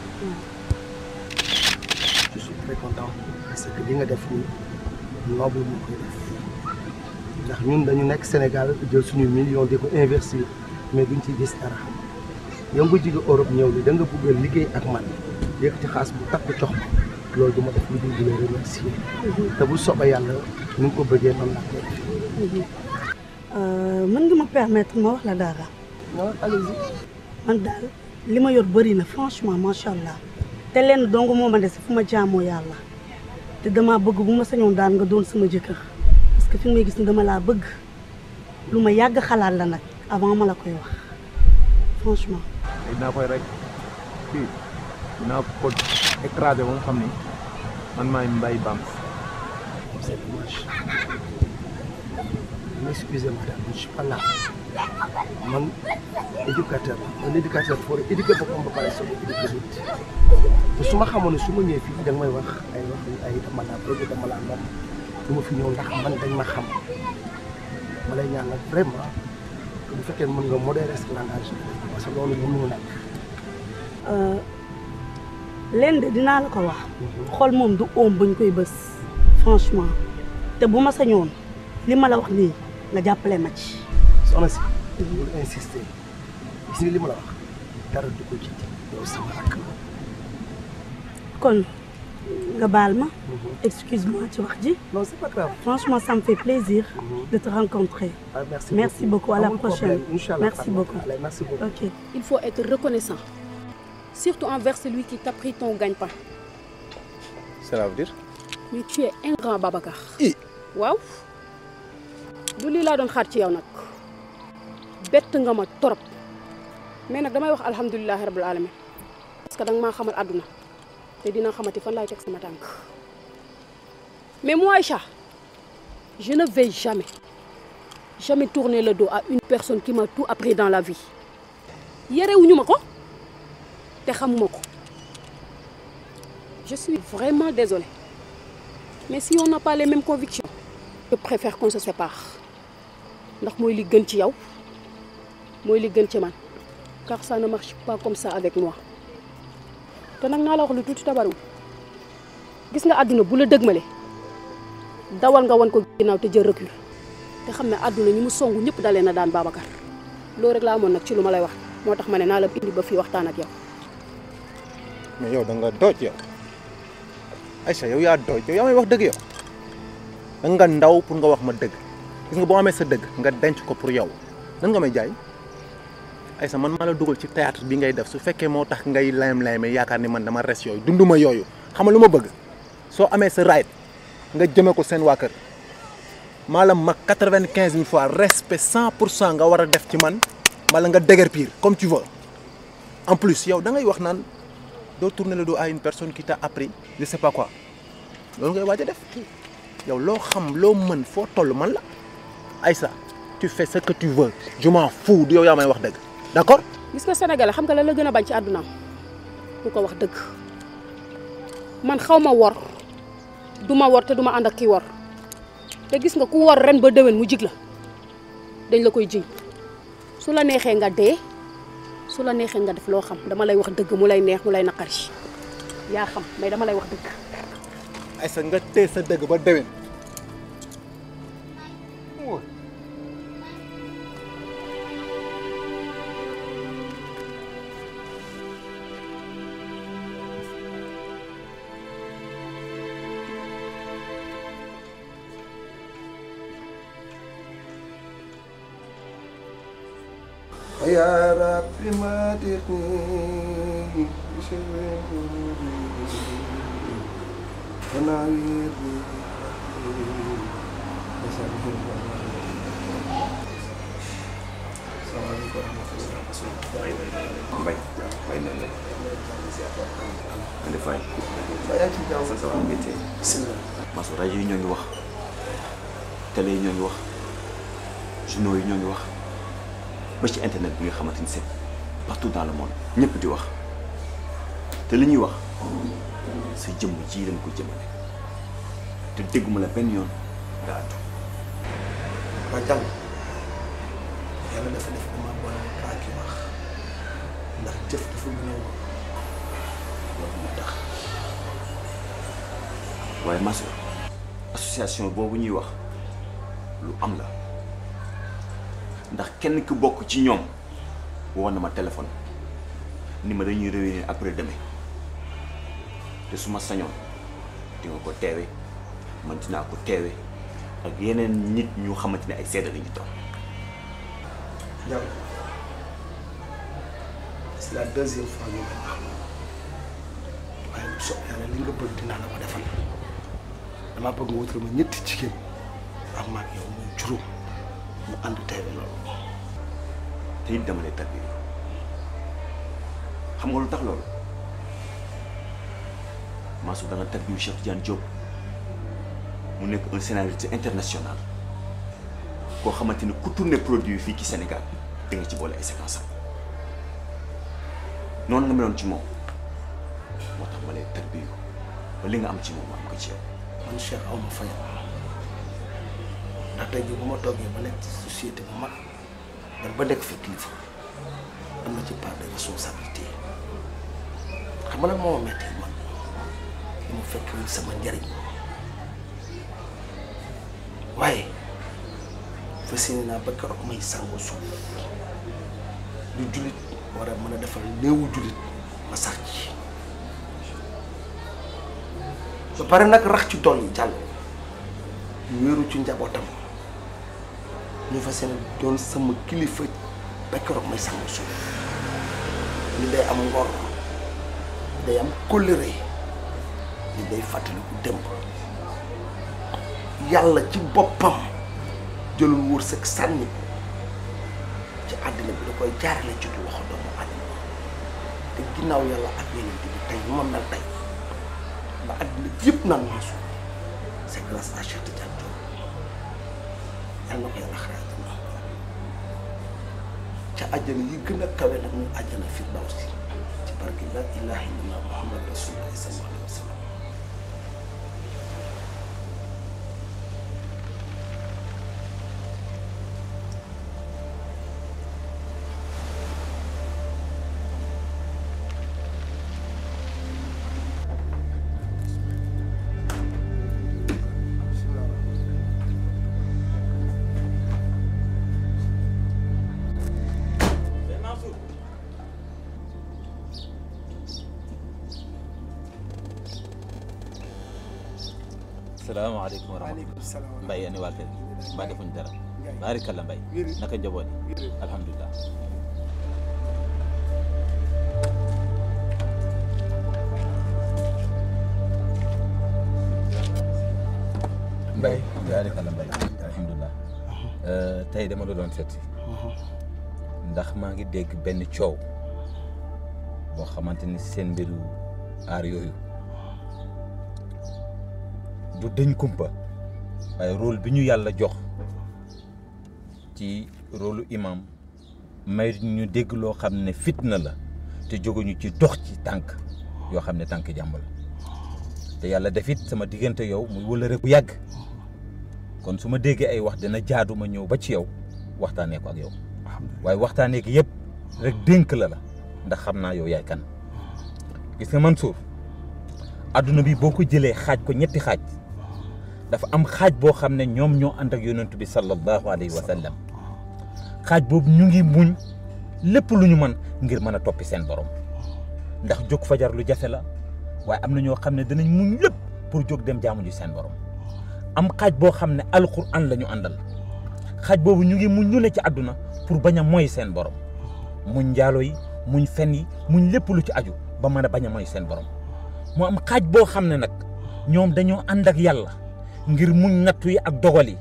Je suis très content parce que li nga def nii noble moo koy def ndax ñun dañu nekk Sénégal jël suñu million di ko investir mais duñ ci gis dara yow nga jóge Europe ñëw ni da nga bëgg a liggéey ak man yëkkati xaas bu takk jox ma loolu du ma def lu dul di la remercier te bu soobee yàlla ni nga ko bëggee noonu laa koy def.
mën nga ma permettre ma wax la dara.
non allez-y.
man daal li ma yor bëri na franchement macha allah te lenn dong moo ma des fu ma jaamoo yàlla te dama bëgg bu ma sañoon daan nga doon sama jëkkër parce que fi may gis ni dama laa bëgg lu ma yàgg xalaat la nag avant ma la koy wax franchement.
dinaa koy rek kii dinaa ko écraser ba mu xam ni man maay Mbaye Bams.
C'est dommage. Excusez madame, je ne suis pas là. Man éducateur la. Un éducateur il faut éduquer boppam ba pare soog a éduquer nit. te su ma xamoon ne su ma ñëwee fii da nga may wax ay dama laa bëgg dama laa nopp du ma fi ñëw ndax man dañ ma xam ma lay ñaan nag vraiment bu fekkee mën nga modérer ce langage parce que loolu mënul nekk.
leen de dinaa la ko wax xol moom du oom bañ koy bës franchement te bu ma sañoon li ma la wax nii nga jàppale ma ci.
soxna si bul insister gis nga li ma la wax dara du ko ci yow sama rakk la.
kon nga baal ma excuse-moi ci wax ji.
non c'est pas grave.
franchement ça me fait plaisir de te rencontrer. Merci beaucoup à la prochaine. Merci beaucoup.
Merci beaucoup.
Ok.
Il faut être reconnaissant, surtout envers celui qui t'a pris ton gagne-pain.
Cela veut dire?
Mais tu es un grand Babacar. Waaw. Du lii laa doon xaar ci yow nag. Bett nga ma torop. Mais nag damay wax alhamdulillahi rabbil alamin. Parce que danga maa xamal àdduna. Te dina xamati fan laay teg sama tànk. Mais moi, Aïcha, je ne vais jamais tourner le dos à une personne qui m'a tout appris dans la vie. Yarewuñu ma ko te xamuma ko. Je suis vraiment désolée. Mais si on n'a pas les mêmes convictions, je préfère qu'on se sépare. Ndax mooy li gën ci yow, mooy li gën ci man. Car ça ne marche pas comme ça avec moi. Te nag naa la wax lu tuuti tabaru. Gis nga àdduna bu la dëgmale. Dawal nga wan ko ginnaaw te jël recul. Te xam ne àdduna ñi mu songu ñëpp dalee na daan Babacar. Loolu rek laa amoon nag ci lu ma lay wax. Moo tax ma ne naa la indi ba fii waxtaan ak yow.
Mais yow da nga dooj yow. Aïcha yow yaa dooj yow yaa may wax dëgg yow. Da nga ndaw pour nga wax ma dëgg. Gis nga boo amee sa dëgg nga denc ko pour yow. Nan nga may jaay? Aïcha man maa la dugal ci théâtre bi ngay def su fekkee moo tax ngay layam-layame yaakaar ni man dama res yooyu dunduma yooyu. Xam nga lu ma bëgg? Soo amee sa right nga jëme ko seen waa kër. Maa la mag 95 000 fois respect 100% nga war a def ci man. Mala nga déguerpir comme tu veux. En plus yow da ngay wax naan doo tourner le dos à une personne qui t'a appris je sais pas quoi loolu ngay waaj a def yow loo xam loo mën foo toll man la Aïssa tu fais ce que tu veux je m'en fous du yow yaa may wax dëgg d'accord.
Gis nga Sénégal xam nga la gën a bañ ci àddunaam ku ko wax dëgg man xaw ma wor du ma wor te du ma ànd ak kii wor te gis nga ku wor ren ba déwén mu jig la dañ la koy jiñ su la neexee nga dee su la neexee nga def loo xam dama lay wax dëgg mu lay neex mu lay naqari yaa xam mais dama lay wax dëgg.
Aïssa nga téye sa dëgg ba déwén.
يا رب ما تغني ونعير
Masu rajo yi ñoo ngi wax télé yi ñoo ngi wax journaux yi ñoo ngi wax ba ci internet bi nga xamante ni c'est partout dans le monde ñëpp di wax te li ñuy wax sa jëmm ji lañ ko jëmale te dégguma la benn yoon nga àddu.
waa jàll yàlla dafa def dama boole baa ki wax ndax jëf dafa mën a wax loolu moo tax.
waaye Masu association boobu ñuy wax lu am la ndax kenn ku bokk ci ñoom woo na ma téléphone ni ma dañuy réunir après demain te su ma sañoon di nga ko teewe man dinaa ko teewe ak yeneen nit ñu xamante ne ay seede lañu toog.
Diallo c'est la deuxième fois ñu mel waaye bu soobee yàlla li nga bëgg dinaa la ko defal damaa bëgg nga wutal ma ñetti jigéen ak maag yow muy juróom mu ànd teewe loolu.
te it dama lay tarbiya xam nga lu tax loolu Mansour da nga tarbiyu Cheikh Tidiane Diop mu nekk un scénariste international koo xamante ni ku tourné produit fii ci Sénégal da nga ci boole ay séquences am noonu nga meloon ci moom moo tax ma lay tarbiyu ba li nga am ci moom ma am ko ci yow.
man Cheikh aw ma fayal ndax tey jii bu ma toogee ba nekk ci société bu mag dem ba nekk fi kilifa am na ci part de responsabilité xam nga nag moo ma metti man mu fekk sama njariñ waaye fas yéene naa ba keroog may sangu suuf lu jullit war a mën a defal néewu jullit ma sax ci ba pare nag rax ci tool yi jàll ñu wéeru ci njabootam ñu fas yéene doon sama kilifa ba keroog may sangu suuf ni day am ngor day am kóllëre ni day fàttaliku démb yàlla ci boppam jëlul wërsëg sànni ko ci àddina bi da koy jaarale ci du loxo doomu àddina te ginnaaw yàlla ak yeneen bi tey nu ma mel tey ba àddina yëpp naan Mansour c'est grâce à Cheikh Tidiane Diop yàlla na ko yàlla xaral ca àjjana yi gën a kawe nag muy àjjana firdawsi ci barke la ilaha illallah muhammad rasulullah sallallahu alayhi wa sallam
salaamaaleykum wa rahmatulah. Mbaye ani waa kër gi mbaa defuñ dara. baarikalla Mbaye naka njaboot yi alhamdulilah. Mbaye baarikalla Mbaye alhamdulilah. tey dama la doon seet si ndax maa ngi dégg benn coow boo xamante ni seen mbiru aar yooyu. du dëñ kumpa waaye rôle bi ñu yàlla jox ci rôlu imam may ñu dégg loo xam ne fitna la te jóguñu ci dox ci tànk yoo xam ne tànk jàmm la te yàlla def it sama diggante yow muy wëllëre bu yàgg kon su ma déggee ay wax dina jaadu ma ñëw ba ci yow waxtaanee ko ak yow waaye waxtaanee gi yëpp rek dénk la ndax xam naa yow yaay kan gis nga Mansour adduna bi boo ko jëlee xaaj ko ñetti xaaj dafa am xaaj boo xam ne ñoom ñoo ànd ak yonent bi sallallahu alayhi wa sallam xaaj boobu ñu ngi muñ lépp lu ñu mën ngir mën a toppi seen borom ndax jóg fajar lu jafe la waaye am na ñoo xam ne danañ muñ lépp pour jóg dem jaamu ji seen borom am xaaj boo xam ne alquran la ñu àndal xaaj boobu ñu ngi muñ lu ne ci àdduna pour bañ a moy seen borom muñ njaalo yi muñ fen yi muñ lépp lu ci aju ba mën a bañ a moy seen borom moo am xaaj boo xam ne nag ñoom dañoo ànd ak yàlla ngir muñ nattu yi ak dogal yi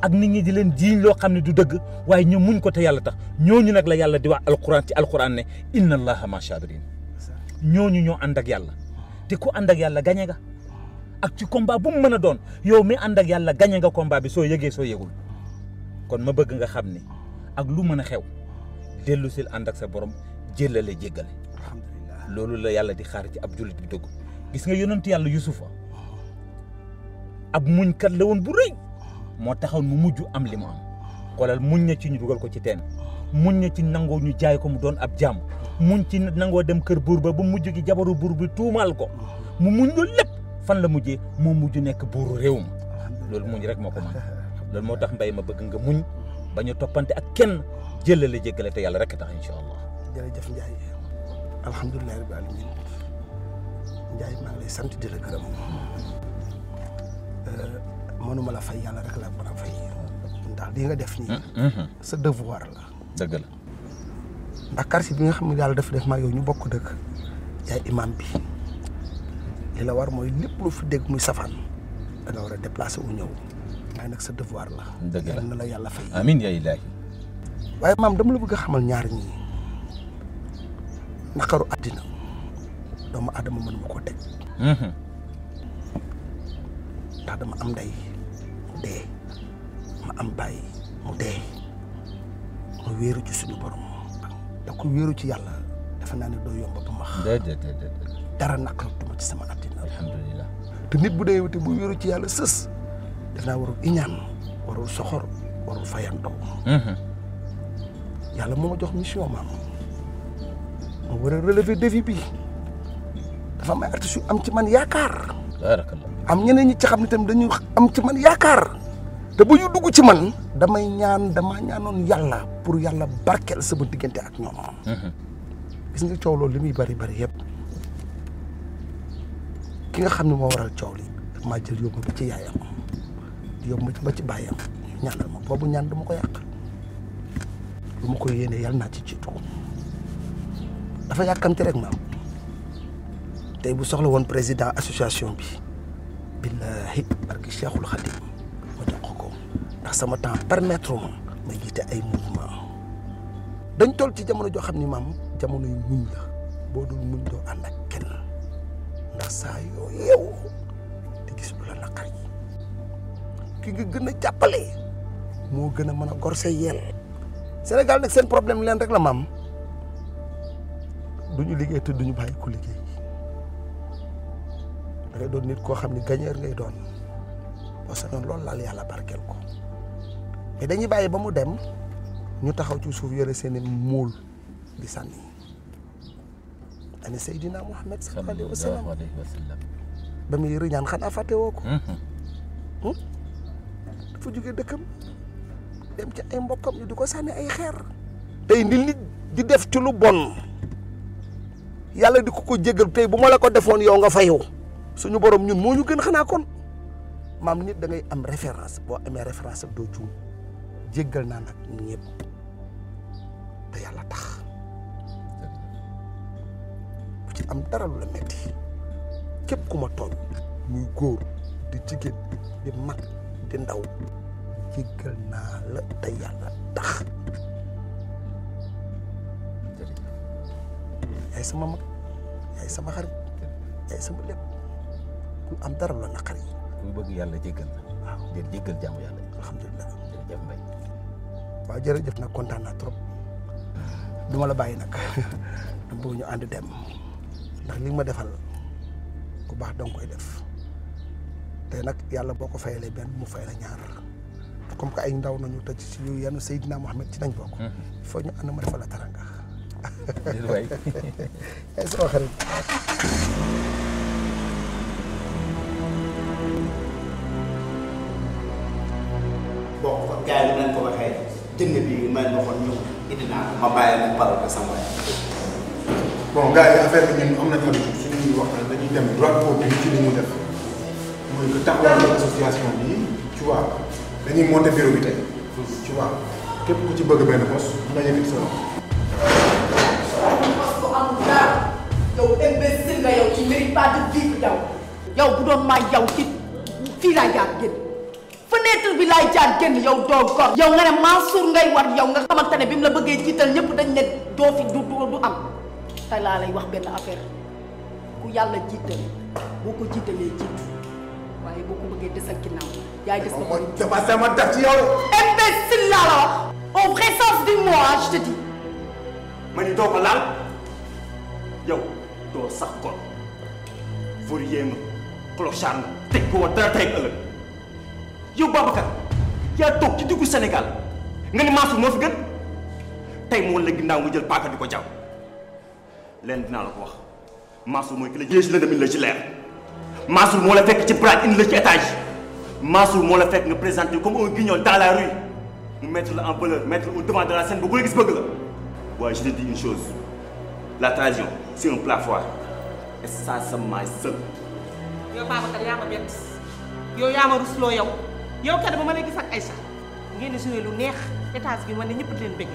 ak nit ñi di leen jiiñ loo xam ne du dëgg waaye ñoom muñ ko te yàlla tax ñooñu nag la yàlla di wax alquran ci alquran ne inna allaha ma sabirin ñooñu ñoo ànd ak yàlla te ku ànd ak yàlla gañe nga ak ci combat bu mu mën a doon yow mi ànd ak yàlla gañe nga combat bi soo yëgee soo yëgul kon ma bëgg nga xam ne ak lu mën a xew dellu sil ànd ak sa borom jëlale jéggale loolu la yàlla di xaar ci ab jullit bi dëgg gis nga yonent yàlla yusufa ab muñkat la woon bu rëy moo taxaw mu mujj am li mu am xoolal muñ na ci ñu dugal ko ci teen muñ na ci nangoo ñu jaay ko mu doon ab jaam muñ ci nangoo dem kër buur ba mujj gi jabaru buur bi tuumaal ko mu muñ loolu lépp fan la mujjee moo mujj nekk buuru réew mi loolu muñ rek moo ko mën loolu moo tax Mbaye ma bëgg nga muñ bañ a toppante ak kenn jëlale jéggale te yàlla rek tax incha allah.
jërëjëf Ndiaye alhamdulilah rabbil alamin Ndiaye maa ngi lay sant di la gërëm mënuma la fay yàlla rek la mën a fay ndax li nga def nii. sa devoir la.
dëgg la.
ndax quartier bi nga xam ne yàlla dafa def maa yow ñu bokk dëkk yaay imam bi li la war mooy lépp lu fi dégg muy safaan da nga war a déplacé wu ñëw waaye nag sa devoir la.
dëgg la
na la yàlla fay.
amiin yaa ilaahi.
waaye maam dama la bëgg a xamal ñaar ñii naqaru àddina doomu aadama mën ma koo teg. ndax dama am ndey mu dee ma am bàyyi mu dee ma wéeru ci suñu borom da ko wéeru ci yàlla defe naa ne doo yomb ba ma xam.
déedéet
dara naqaratuma ci sama àddina.
alhamdulilah.
te nit bu dee wute bu wéeru ci yàlla sës def naa warul iñaan warul soxor warul fayantoo. yàlla moo ma jox mission maam ma war a relever défi bi dafa am ay artistes yu am ci man yaakaar.
barakallah.
am ñeneen ñi ci xam ne tamit dañu am ci man yaakaar te bu ñu dugg ci man damay dama ñaanoon yàlla pour yàlla barkeel sama diggante ak ñoom. gis nga coow loolu li muy bari bari yëpp ki nga xam ne moo waral coow li maa jël yóbbu ba ci yaayam yóbbu ba ci bàyyam ñaanal ma boobu ñaan dama ko yàq lu ma ko yéene yàlla naa ci jiitu dafa yàkkamti rek maam tey bu soxla woon président association bi billahi barki Cheikhul Khadim ma jox ko ndax sama temps permettre ma may jiite ay mouvement dañ toll ci jamono joo xam ni maam jamono yu muñ la boo dul muñ doo ànd ak kenn ndax saa yoo yeewu di gis lu la naqari ki nga gën a jàppale moo gën a mën a gorse yeel Sénégal nag seen problème leen rek la maam duñu liggéey te duñu bàyyi ku liggéey da ngay doon nit koo xam ni gagneur ngay doon parce que noonu loolu laal yàlla barkeel ko mais dañuy bàyyi ba mu dem ñu taxaw ci suuf yore seen i muul di sànni ani Seydina Muhammad sallallahu alayhi wa sallam ba muy riñaan xanaa fàtte woo ko dafa jógee dëkkam dem ci ay mbokkam ñu di ko sànni ay xeer tey ndi nit di def ci lu bon yàlla di ko jégal tey bu ma la ko defoon yow nga fayu suñu borom ñun moo ñu gën xanaa kon maam nit da ngay am référence boo amee référence ak doo juum jéggal naa nag ñëpp te yàlla tax bu ci am dara lu la metti képp ku ma tooñ muy góor di jigéen di mag di ndaw jéggal naa la te yàlla tax yaay sama mag yaay sama xarit yaay sama lépp ku am dara lu la naqari
ku bëgg yàlla jéggal la waaw ngeen jéggal jaamu yàlla
alhamdulilah
jërëjëf Mbaye
waaw jërëjëf nag kontaan naa trop du ma la bàyyi nag dama bëgg ñu ànd dem ndax li nga ma defal ku baax danga koy def te nag yàlla boo ko fayalee benn mu fay la ñaar comme que ay ndaw nañu te ci yu yenn Seydina Mohamed ci nañ bokk il faut ñu ànd ma defal la taranga
waay
ay sama xarit
bon kon gars yi nañ ko waxee jënd bi may ma kon ñëw indi naa ko ma bàyyi nag parole de sama
bon gars yi affaire bi ñun am nañu habitude suñuy waxtaan dañuy dem droit au but ci li ñu def mooy que taxawal association bi tu vois dañuy monter bureau bi tey tu vois képp ku ci bëgg benn poste nga yëkkati sa loxo.
poste bu amul dara yow imbécile nga yow ci mérite pas de vivre yow bu doon maa yow ci fii laa jaar génn fenêtre bi laay jaar génn yow doo gor yow nga ne Mansour ngay war yow nga xamante ne bi mu la bëggee jiital ñëpp dañ ne doo fi du am tey laa lay wax benn affaire ku yàlla jiital boo ko jiitalee jiitu waaye boo ko bëggee desal ginnaaw yaay des na
dafa sama def ci yow.
imbécile laa la wax au vrai sens du mot je te dis
ma ni doo ko laal yow doo sax kon vaurien nga clochard nga teg ko wa dara tey ëllëg yow Babacar yaa toog ci diggu Sénégal nga ni Mansour moo fi gën tey mu wala ginnaaw nga jël paaka di ko jàpp leen dinaa la ko wax Mansour mooy ki la jëlee si lëndëm indi la ci leer Mansour moo la fekk ci braque indi la ci étage Mansour moo la fekk nga présenté comme un guignol dans la rue mu mettre la en valeur mettre au devant de la scène ba ku la gis bëgg la waaye je te dis une chose la trahison c'est un plat froid et ça se mange seul.
yow Babacar yaa ma bett yow yaa ma rusloo yow yow kat ba ma lay gis ak Aïcha ngeen di joué lu neex étage bi ma ne ñëpp di leen bëgg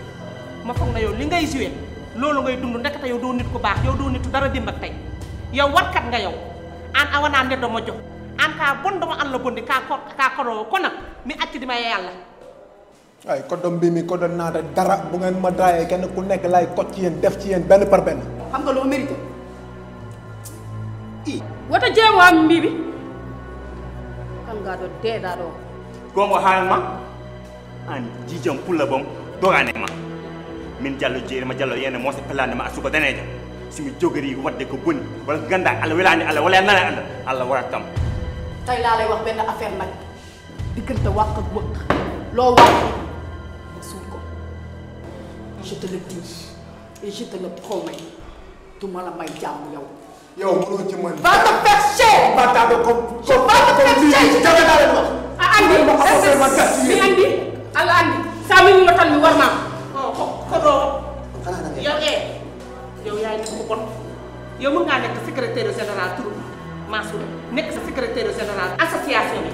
ma foog na yow li ngay joué loolu ngay dund ndekete yow doo nit ku baax yow doo nitu dara dimb ak tey yow warkat nga yow an awanaa ndeddo ma jox an kaa bon dama an la bondi kaa koroo ko nag mi acc di ma yàlla
waaye kodom bi mi kodom naata dara bu ngeen ma daayee kenn ku nekk lay kot ci yéen def ci yéen benn par benn.
xam nga loo mérité
wata jeemo am mbiɓi kanga ɗo deeɗa ɗo
gongo haalma an jijam pulla bom doganema min diallo jeerima diallo yene mose pellanema a suko danejo somi jogori wadde ko boni wala ganda allah welani allah wala nana allah allah warat tam
tey laa lay wax benn affaire nag diggante wàq ak wëq loo wax nga suul ko je te le dis et je te le promets du ma la may jàmm yow.
yow mënoo ci mën.
va te faire chier.
de comme lii jafe naa leen wax.
andi andi ala andi saa mi nga tan mi war naa ko doo yow yaay nit ku bon yow mën ngaa nekk secrétaire général tur Mansour nekk sa secrétaire général association bi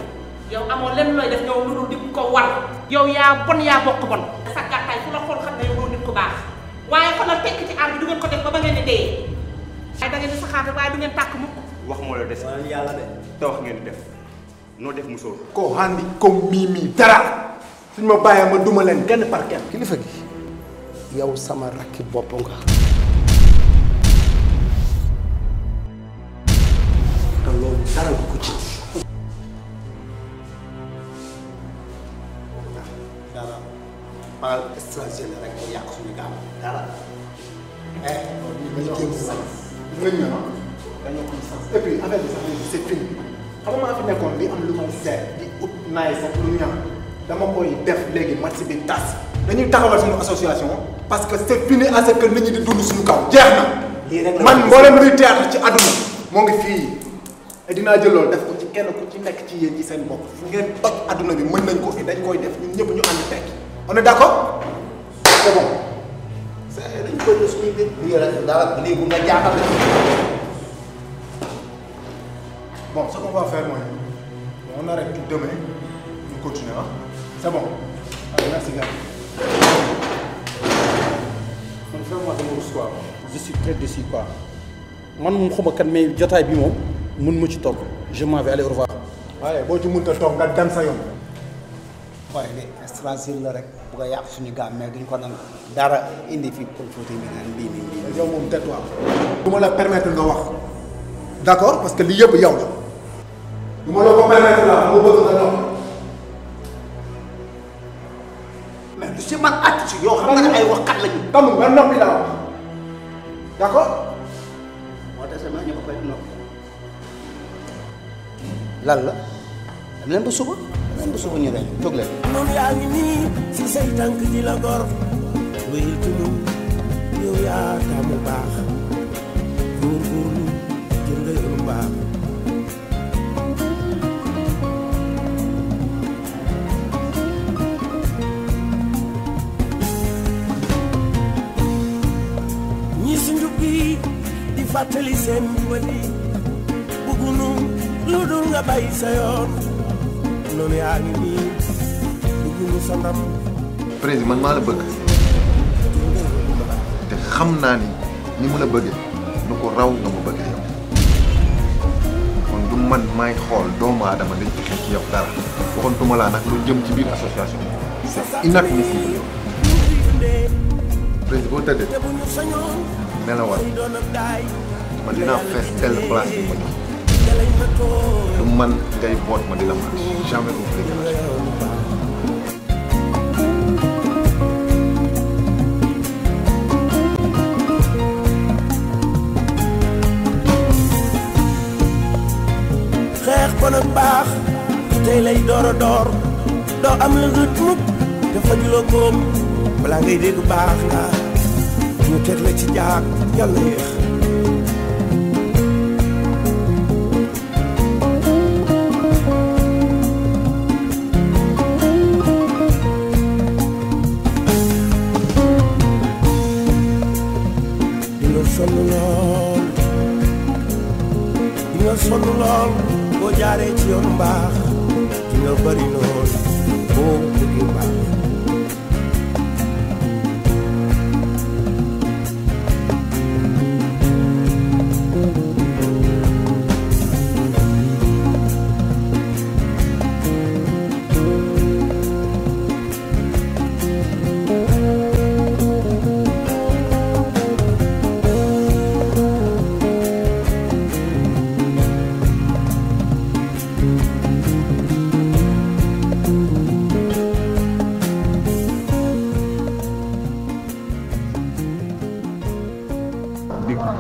yow amoo lenn looy def ñëw lu dul di ko war yow yaa bon yaa bokk bon sa gàttaay fu la xool xam ne yow doo nit ku baax waaye xoolal tekk ci ànd du ngeen ko def ba ngeen di dee ay da ngeen di saxaar waaye du ngeen tàkk mukk
wax moo la des yàlla de te wax ngeen di def noo def musóor
koo handi comme mii dara suñ ma bàyyee ma duma leen kenn par kenn.
kilifa gi yow sama rakki bopp nga te loolu dara du ko ci dara pas stratégie la rek mu yàq suñu gaam dara ñu jëm sax
dinañ ne dañoo am sens et puis affaire bi sax c'est fini xam nga maa fi nekkoon di am lu may seet di ut naay sax lu ñam dama koy def léegi match bi tas dañuy taxawal suñu association parce que c'est fini à ce que nit ñi di dund suñu kaw jeex na. man mboolem luy théâtre ci àdduna moo ngi fii et dinaa jël loolu def ko ci kenn ku ci nekk ci yéen ci seen bopp fu ngeen toj àdduna bi mën nañ ko fi dañ koy def ñun ñëpp ñu ànd tekki on est d'accord c'est bon.
dañ koy def suñuy mbir. lii bu nga jaaxal.
Bon, ce qu'on va faire, moi, on arrête tout demain, nous continuons. Hein? C'est bon. Allez, merci, gars.
man vraiment dama rus quoi je suis très déçu quoi man moom xuma kan mais jotaay bi moom mun ma ci toog je m'en vais aller au revoir.
waaye boo ci mënta toog nga dem sa yoon.
waaye de stratégie la rek bu nga yàq suñu gaam mais duñ ko nangu dara indi fi pour Fouta bi naan bii nii.
yow moom tais-toi. du ma la permettre nga wax d'accord parce que lii yëpp yow la. du ma la ko permettre la moo bëgg nga nopp.
mais du si man attitude yoo xam nga ne ay waxkat lañu.
tam nga noppi laa wax d'accord.
moo tax sama ñëpp koy noppi. lan la. dama leen ba suba. dama leen ba suba ñu rey jóg leen.
moom yaa ngi nii si say tànk di la gor wéy tunu yow yaa taamu baax góorgóorlu jël nga yoonu baax. ñi su njub gi di fàttali seen jubadi bëggunu lu dul nga bàyyi sa yoon noonu yaa ngi nii bëggunu sa ndam.
président man maa la bëgg te xam naa ni mu la bëggee lu ko raw nga ma bëggee yow kon du man maay xool doomu aadama dañ ci xeex ci yow dara waxontuma laa nag lu jëm ci biir association c'est inadmissible président boo tëddee nelawal man dinaa fees telle place bi ma du man ngay boot ma di la man jamais au plus
xeex ko nag baax tey lay door a door doo am la rët mukk te fajuloo koom balaa ngay dégg baax nga ñu teg la ci jaag yàlla yéex. dina sonn lool dina sonn lool boo jaaree ci yoon mbaax dina bari lool boo bëggee baax.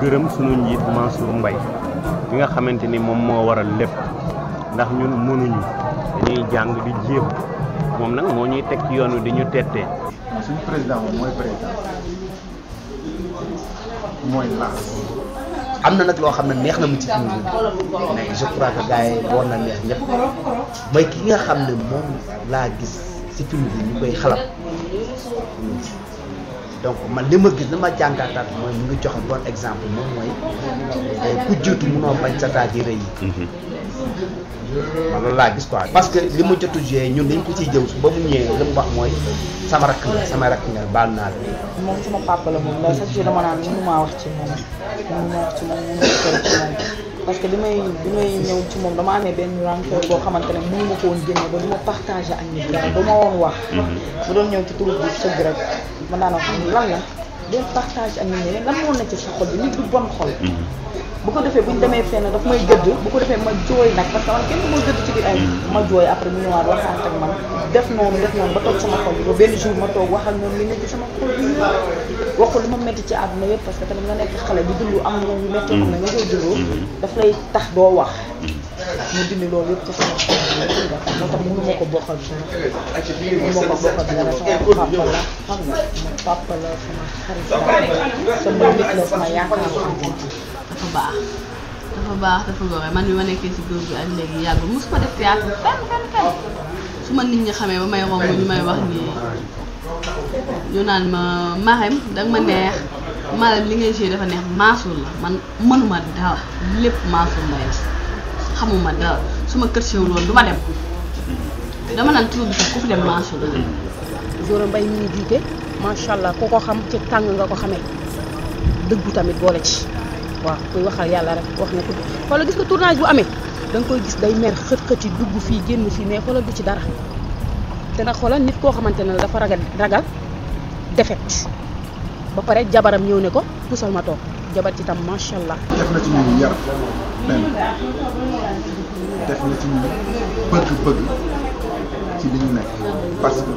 gërëm sunu njiit Mansour Mbaye bi nga xamante ni moom moo waral lépp ndax ñun mënuñu dañuy jàng di jéem moom nag moo ñuy teg ci yoon wi di ñu tettee.
suñu président moom mooy président mooy laas.
am na nag loo xam ne neex na mu ci biir mais je crois que gars yi war na neex ñëpp mooy ki nga xam ne moom laa gis si film bi ñu koy xalab donc man li ma gis li ma jàngataat mooy ñu ngi joxe bon exemple moom mooy ku jiitu munoo bañ sa taat yi rëy yi man loolu laa gis quoi parce que li ma jotu joué ñun dañ ko ciy jëw ba mu ñëwee li mu wax mooy sama rakk nga baal naa la
moom sama papa la moom mais chaque jour dama naan mënumaa wax ci moom mënumaa wax ci moom mënumaa wax ci moom parce que bi may ñëw ci moom dama amee benn rancœur boo xamante ne mënu ma ko woon génne ba du ma partagé ak nit ñi ba ma woon wax bu doon ñëw ci turu bi sëgg rek ma daan wax lan la doon partagé ak nit ñi lan moo na ci sa xol bi nit du bon xol bu ko defee bu ñu demee fenn daf may gëdd bu ko defee ma jooy nag parce que man kenn du ma gëdd ci biir ay ma jooy après mu ñëwaat waxaat ak man def noonu ba toog sama xol bi ba benn jour ma toog wax ak moom li nekk ci sama xol bi wax ko li ma métti ci àdduna yëpp parce que tamit nga nekk xale di dund am na yu métti xam ne nga koy dund daf lay tax doo wax mu dindi loolu yëpp ci sama xol bi moo tax mënu ma ko bokkal dara mënu ma ko bokkal dara sama papa la xam nga sama papa la sama xarit la sama nit la sama yaakaar
dafa baax dafa gore man bi ma nekkee ci góor bi ak léegi yàggul mosu ko def théâtre fenn su ma nit ñi xamee ba may romb ñu may wax ni ñu naan ma Marème danga ma neex Marème li ngay joué dafa neex Mansour la man mënuma dara lépp Mansour Mbaye xamuma dara su ma kër séwul woon du ma dem dama naan tur bi sax ku fi dem Mansour la
Zora Mbaye mi ngi jiite macha allah ku ko xam ci tàng nga ko xamee dëggu tamit boole ci waaw kuy waxal yàlla rek wax na ko xoolal gis nga tournage bu amee da nga koy gis day mer xët yi dugg fii génn fii mais xoolal du ci dara te nag xoolal nit koo xamante ne dafa ragal defet ba pare jabaram ñëw ne ko pusal ma toog jabar ci tam macha allah.
def na ci ñun yar benn def na ci ñun bëgg-bëgg ci li ñu nekk parce que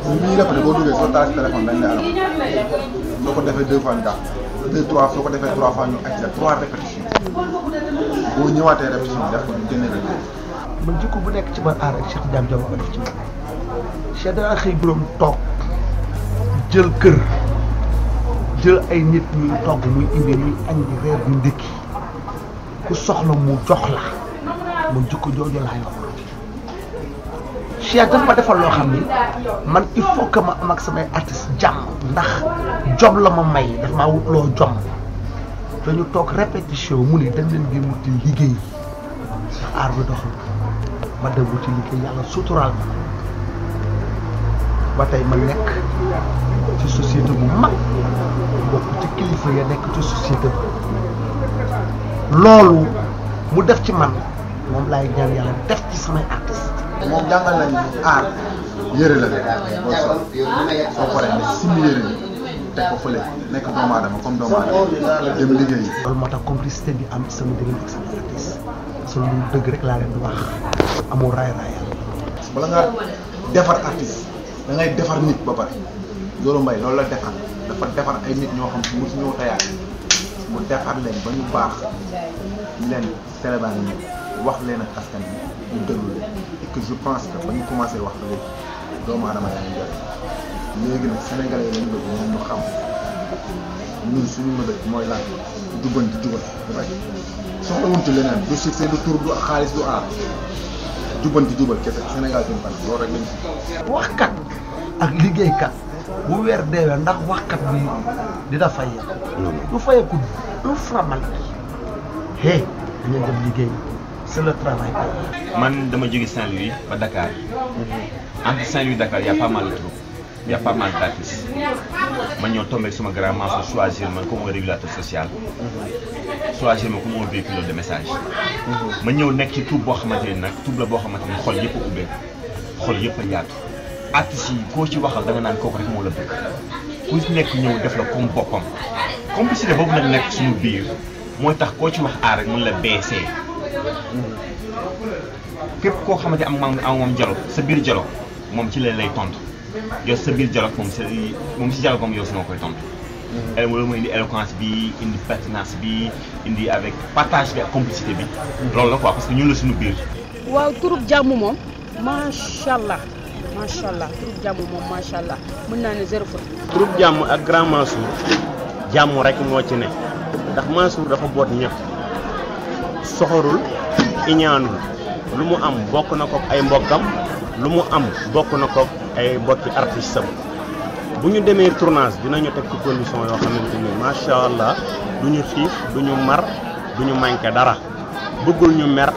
bu ñuy répété boo duggee soo taal si téléphone dañ ne alam soo ko defee 2 fois ñu dàq 2 3 soo ko defee 3 fois ñu accès 3 répétitions boo ñëwaatee répétition def ko ñu génne la
man jikko bu nekk ci man aar ak Cheikh Diam Diallo ko def ci man Cheikh dana xëy buróom toog jël kër jël ay nit ñuy togg muy indi ñuy añ di reer di ndékki ku soxla mu jox la man jikko jooju laa yor Cheikh dafa ma defal loo xam ni man il faut que ma am ak samay artiste jàmm ndax jom la ma may daf maa wut loo jom dañu toog répétition mu ni dañ leen di wuti liggéey ndax aar bi doxul ma dem wuti liggéey yàlla suturaal ma ba tey ma nekk ci société bu mag bokk ci kilifa ya nekk ci société bi loolu mu def ci man moom laay ñaan yàlla def ci samay artiste
moom jàngal nañu aar yëre la boo sol soo paree ne simmi yëre bi teg ko fële nekk doomu aadama comme doomu aadama dem liggéey.
loolu moo tax complicité bi am sama diggante ak sama artiste parce que lu dëgg rek laa leen di wax amul raay raayal.
bala ngaa defar artiste da ngay defar nit ba pare Zora Mbaye loolu la defar dafa defar ay nit ñoo xam si mosu ñëw tayaat mu defar leen ba ñu baax ñu leen célébrer ñu wax leen ak askan bi ñu déglu leen et que je pense que ba ñu commencé wax ba léegi doomu aadama yaa ngi jëriñ léegi nag sénégalais yi lañu bëgg ñoom ñu xam ñun suñu mëbët mooy lan jubbanti jubal rek soxla wuñ ci leneen du succès du tur du xaalis du aar jubbanti jubal kese Sénégal suñu fan loolu rek lañ ci.
waxkat ak liggéeykat bu weer deewee ndax waxkat bi dina fayeeku du fayeeku un franc mal hey dañu dem liggéey c'est le travail.
man dama jóge Saint-Louis ba Dakar entre Saint-Louis Dakar y a pas mal de troupes y a pas mal d'artistes ma ñëw tombé suma grand maçon choisir ma comme un régulateur social choisir ma comme un véhicule de message ma ñëw nekk ci troupe boo xamante ni nag troupe la boo xamante ni xol yëpp a ubbeeku xol yëpp a yaatu artistes yi koo ci waxal da nga naan kooku rek moo la bëgg ku nekk ñëw def la comme boppam complicité boobu nag nekk suñu biir mooy tax koo ci wax aar rek mun la baissé képp koo xamante am moom dialogue sa biir dialogue moom ci leen lay tontu yow sa biir dialogue moom si dialogue moom yow si nga koy tontu. loolu mooy indi éloquence bi indi pertinence bi indi avec partage bi ak complicité bi. loolu la quoi parce que ñun la suñu biir.
waaw turub jàmm moom macha allah turub jàmm moom macha allah mën naa ne 0 faute.
turub jàmm ak grand Mansour jàmm rek moo ci ne ndax Mansour dafa boot ñëpp soxorul iñaanul lu mu am bokk na ko ay mbokkam lu mu am bokk na ko ay mbokki artiste am bu ñu demee tournage dinañu teg ci condition yoo xamante ni macha allah du ñu xiif du ñu mar du ñu manqué dara bëggul ñu mer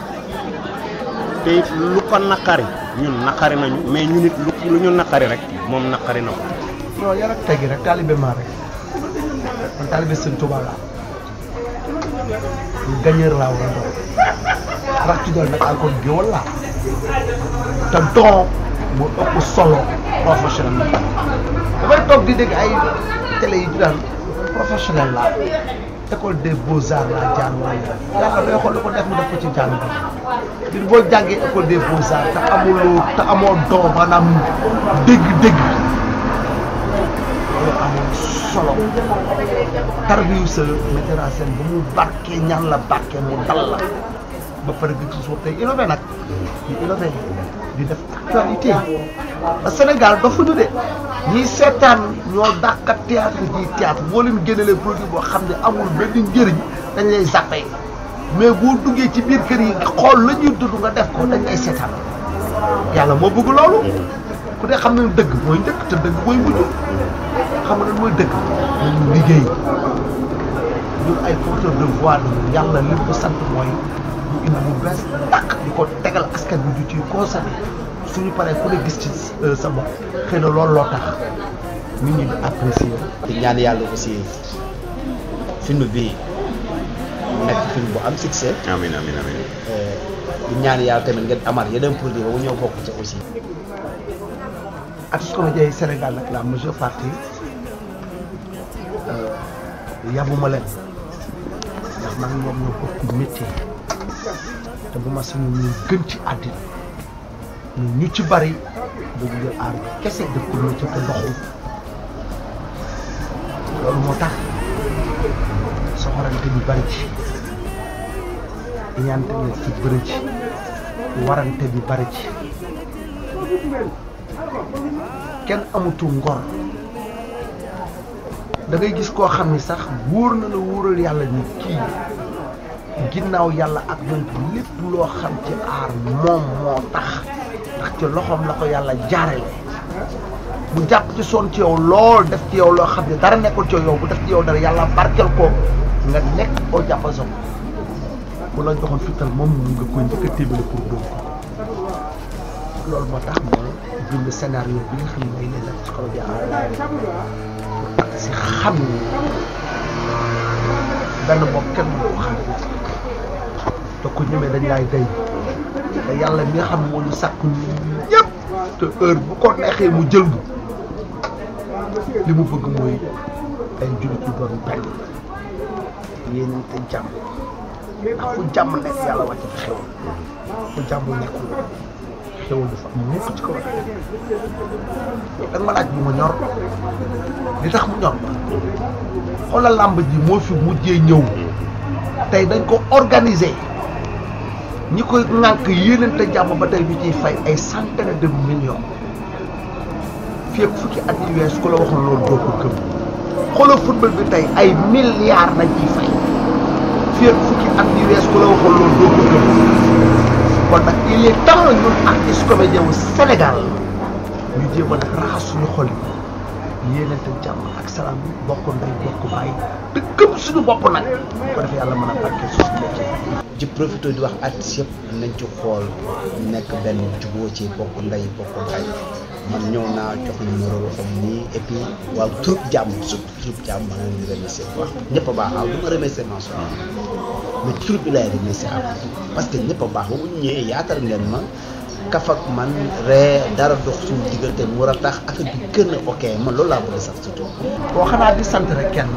te lu ko naqari ñun naqari nañu mais ñu nit lu ñu naqari rek moom naqari na ko.
non yar ak teggi rek taalibe maa rek man taalibe Sëñ Tuubaa laa gagneur laa war a doon rax ci doon nag encore géwël laa te don moo ëpp solo professionnel dafay toog di dégg ay télé yi di daan professionnel laa école des beaux-arts laa jaar wala yàlla day xool li ko def mu def ko ci jàng bi boo jàngee école des beaux-arts te amoo don maanaam dégg-dégg loolu amoon solo tarbiyu sa metteur en scène ba mu barkee ñaan la barkee mu dal la ba pare di ci suuf tey innové nag di innové di def actualité ba Sénégal dofuñu de ñiy seetaan ñoo dàqa théâtre ji théâtre boo leen génnelee produit boo xam ne amul benn njëriñ dañ lay zappé mais boo duggee ci biir kër yi xool la ñuy dund nga def ko dañ lay seetaan yàlla moo bëgg loolu ku dee xam ne dëgg mooy njëkk te dëgg mooy mujj xam nga mooy dëgg dañu liggéey ñun ay porteur de voix la yàlla li ko sant mooy ñu indi bu bees tàq di ko tegal askan bi du ci consommé suñu paree ku ne gis ci sa bopp xëy na loolu loo tax nit ñi di apprécier.
di ñaan yàlla aussi film bi nekk film bu am succès.
amiin amiin amiin.
di ñaan yàlla tamit ngeen amaat yeneen produit ba mu ñëw bokk ci aussi.
artistes comédiens yi Sénégal nag la majeure partie yabuma leen ndax man moom ñoo bokk métier te bu ma sañu ñu gën ci àddina ñu ci bari bëgg jël aar bi kese def ko métier te doxul loolu moo tax soxorante bi bari ci ñaante bi ci bëri ci warante bi bari ci kenn amatul ngor da ngay gis koo xam ni sax wóor na la wóoral yàlla ni kii ginnaaw yàlla ak yonent bi lépp loo xam ci aar moom moo tax ndax ci loxoom la ko yàlla jaarale mu jàpp ci son ci yow lool def ci yow loo xam ne dara nekkul ci yow bu def ci yow dara yàlla barkel ko nga nekk au diapason bu la joxoon fital moom nga koy njëkk a téebale pour dóor ko loolu moo tax mooy bind scénario bi nga xam ne mooy les artistes comédiens pour ak si xam ni benn bopp kenn moo ko xam te ku ñemee dañ laay day te yàlla mi nga xam moo ñu sàkk ñëpp te heure bu ko neexee mu jël ñu li mu bëgg mooy ay jullit yu doon benn yéen te jàmm ndax fu jàmm nekk yàlla wàcc fi xew fu jàmm nekkul xewul dafa am ñëpp ci kaw da nga ma laaj bu ma ñor li tax mu ñor xoolal làmb ji moo fi mujjee ñëw tey dañ ko organiser ñi koy ŋànk yéenante jàmm ba tey ñu ciy fay ay centaines de millions fii ak fukki at yi wees ku la waxoon loolu doo ko gëm xoolal football bi tey ay milliards lañ ciy fay fii ak fukki at yi wees ku la waxoon loolu doo ko gëm kon nag il est temps ñun artistes comédiens wu Sénégal ñu jéem a nag raxas suñu xol yi yéenante jàmm ak salaam bokk ndey bokk bàyyi te gëm suñu bopp nag bu ko defee yàlla mën a barkeel suñu métier.
ci profité di wax artistes yëpp nañ ci xool ñu nekk benn jubóo ci bokk ndey bokk bàyyi man ñëw naa jox numéro boo xam nii et puis waaw troupe jàmm surtout troupe jàmm maa ngi leen di remercier bu baax ñëpp a baax waaw du ma remercier mention mais troupe bi laay remercier avant tout parce que ñëpp a baax ba mu ñëwee yaatal ngeen ma kaf ak man ree dara dox suñu diggante mu war a tax affaire bi gën a ok man loolu laa bëgg sax surtout.
boo xanaa di sant rek kenn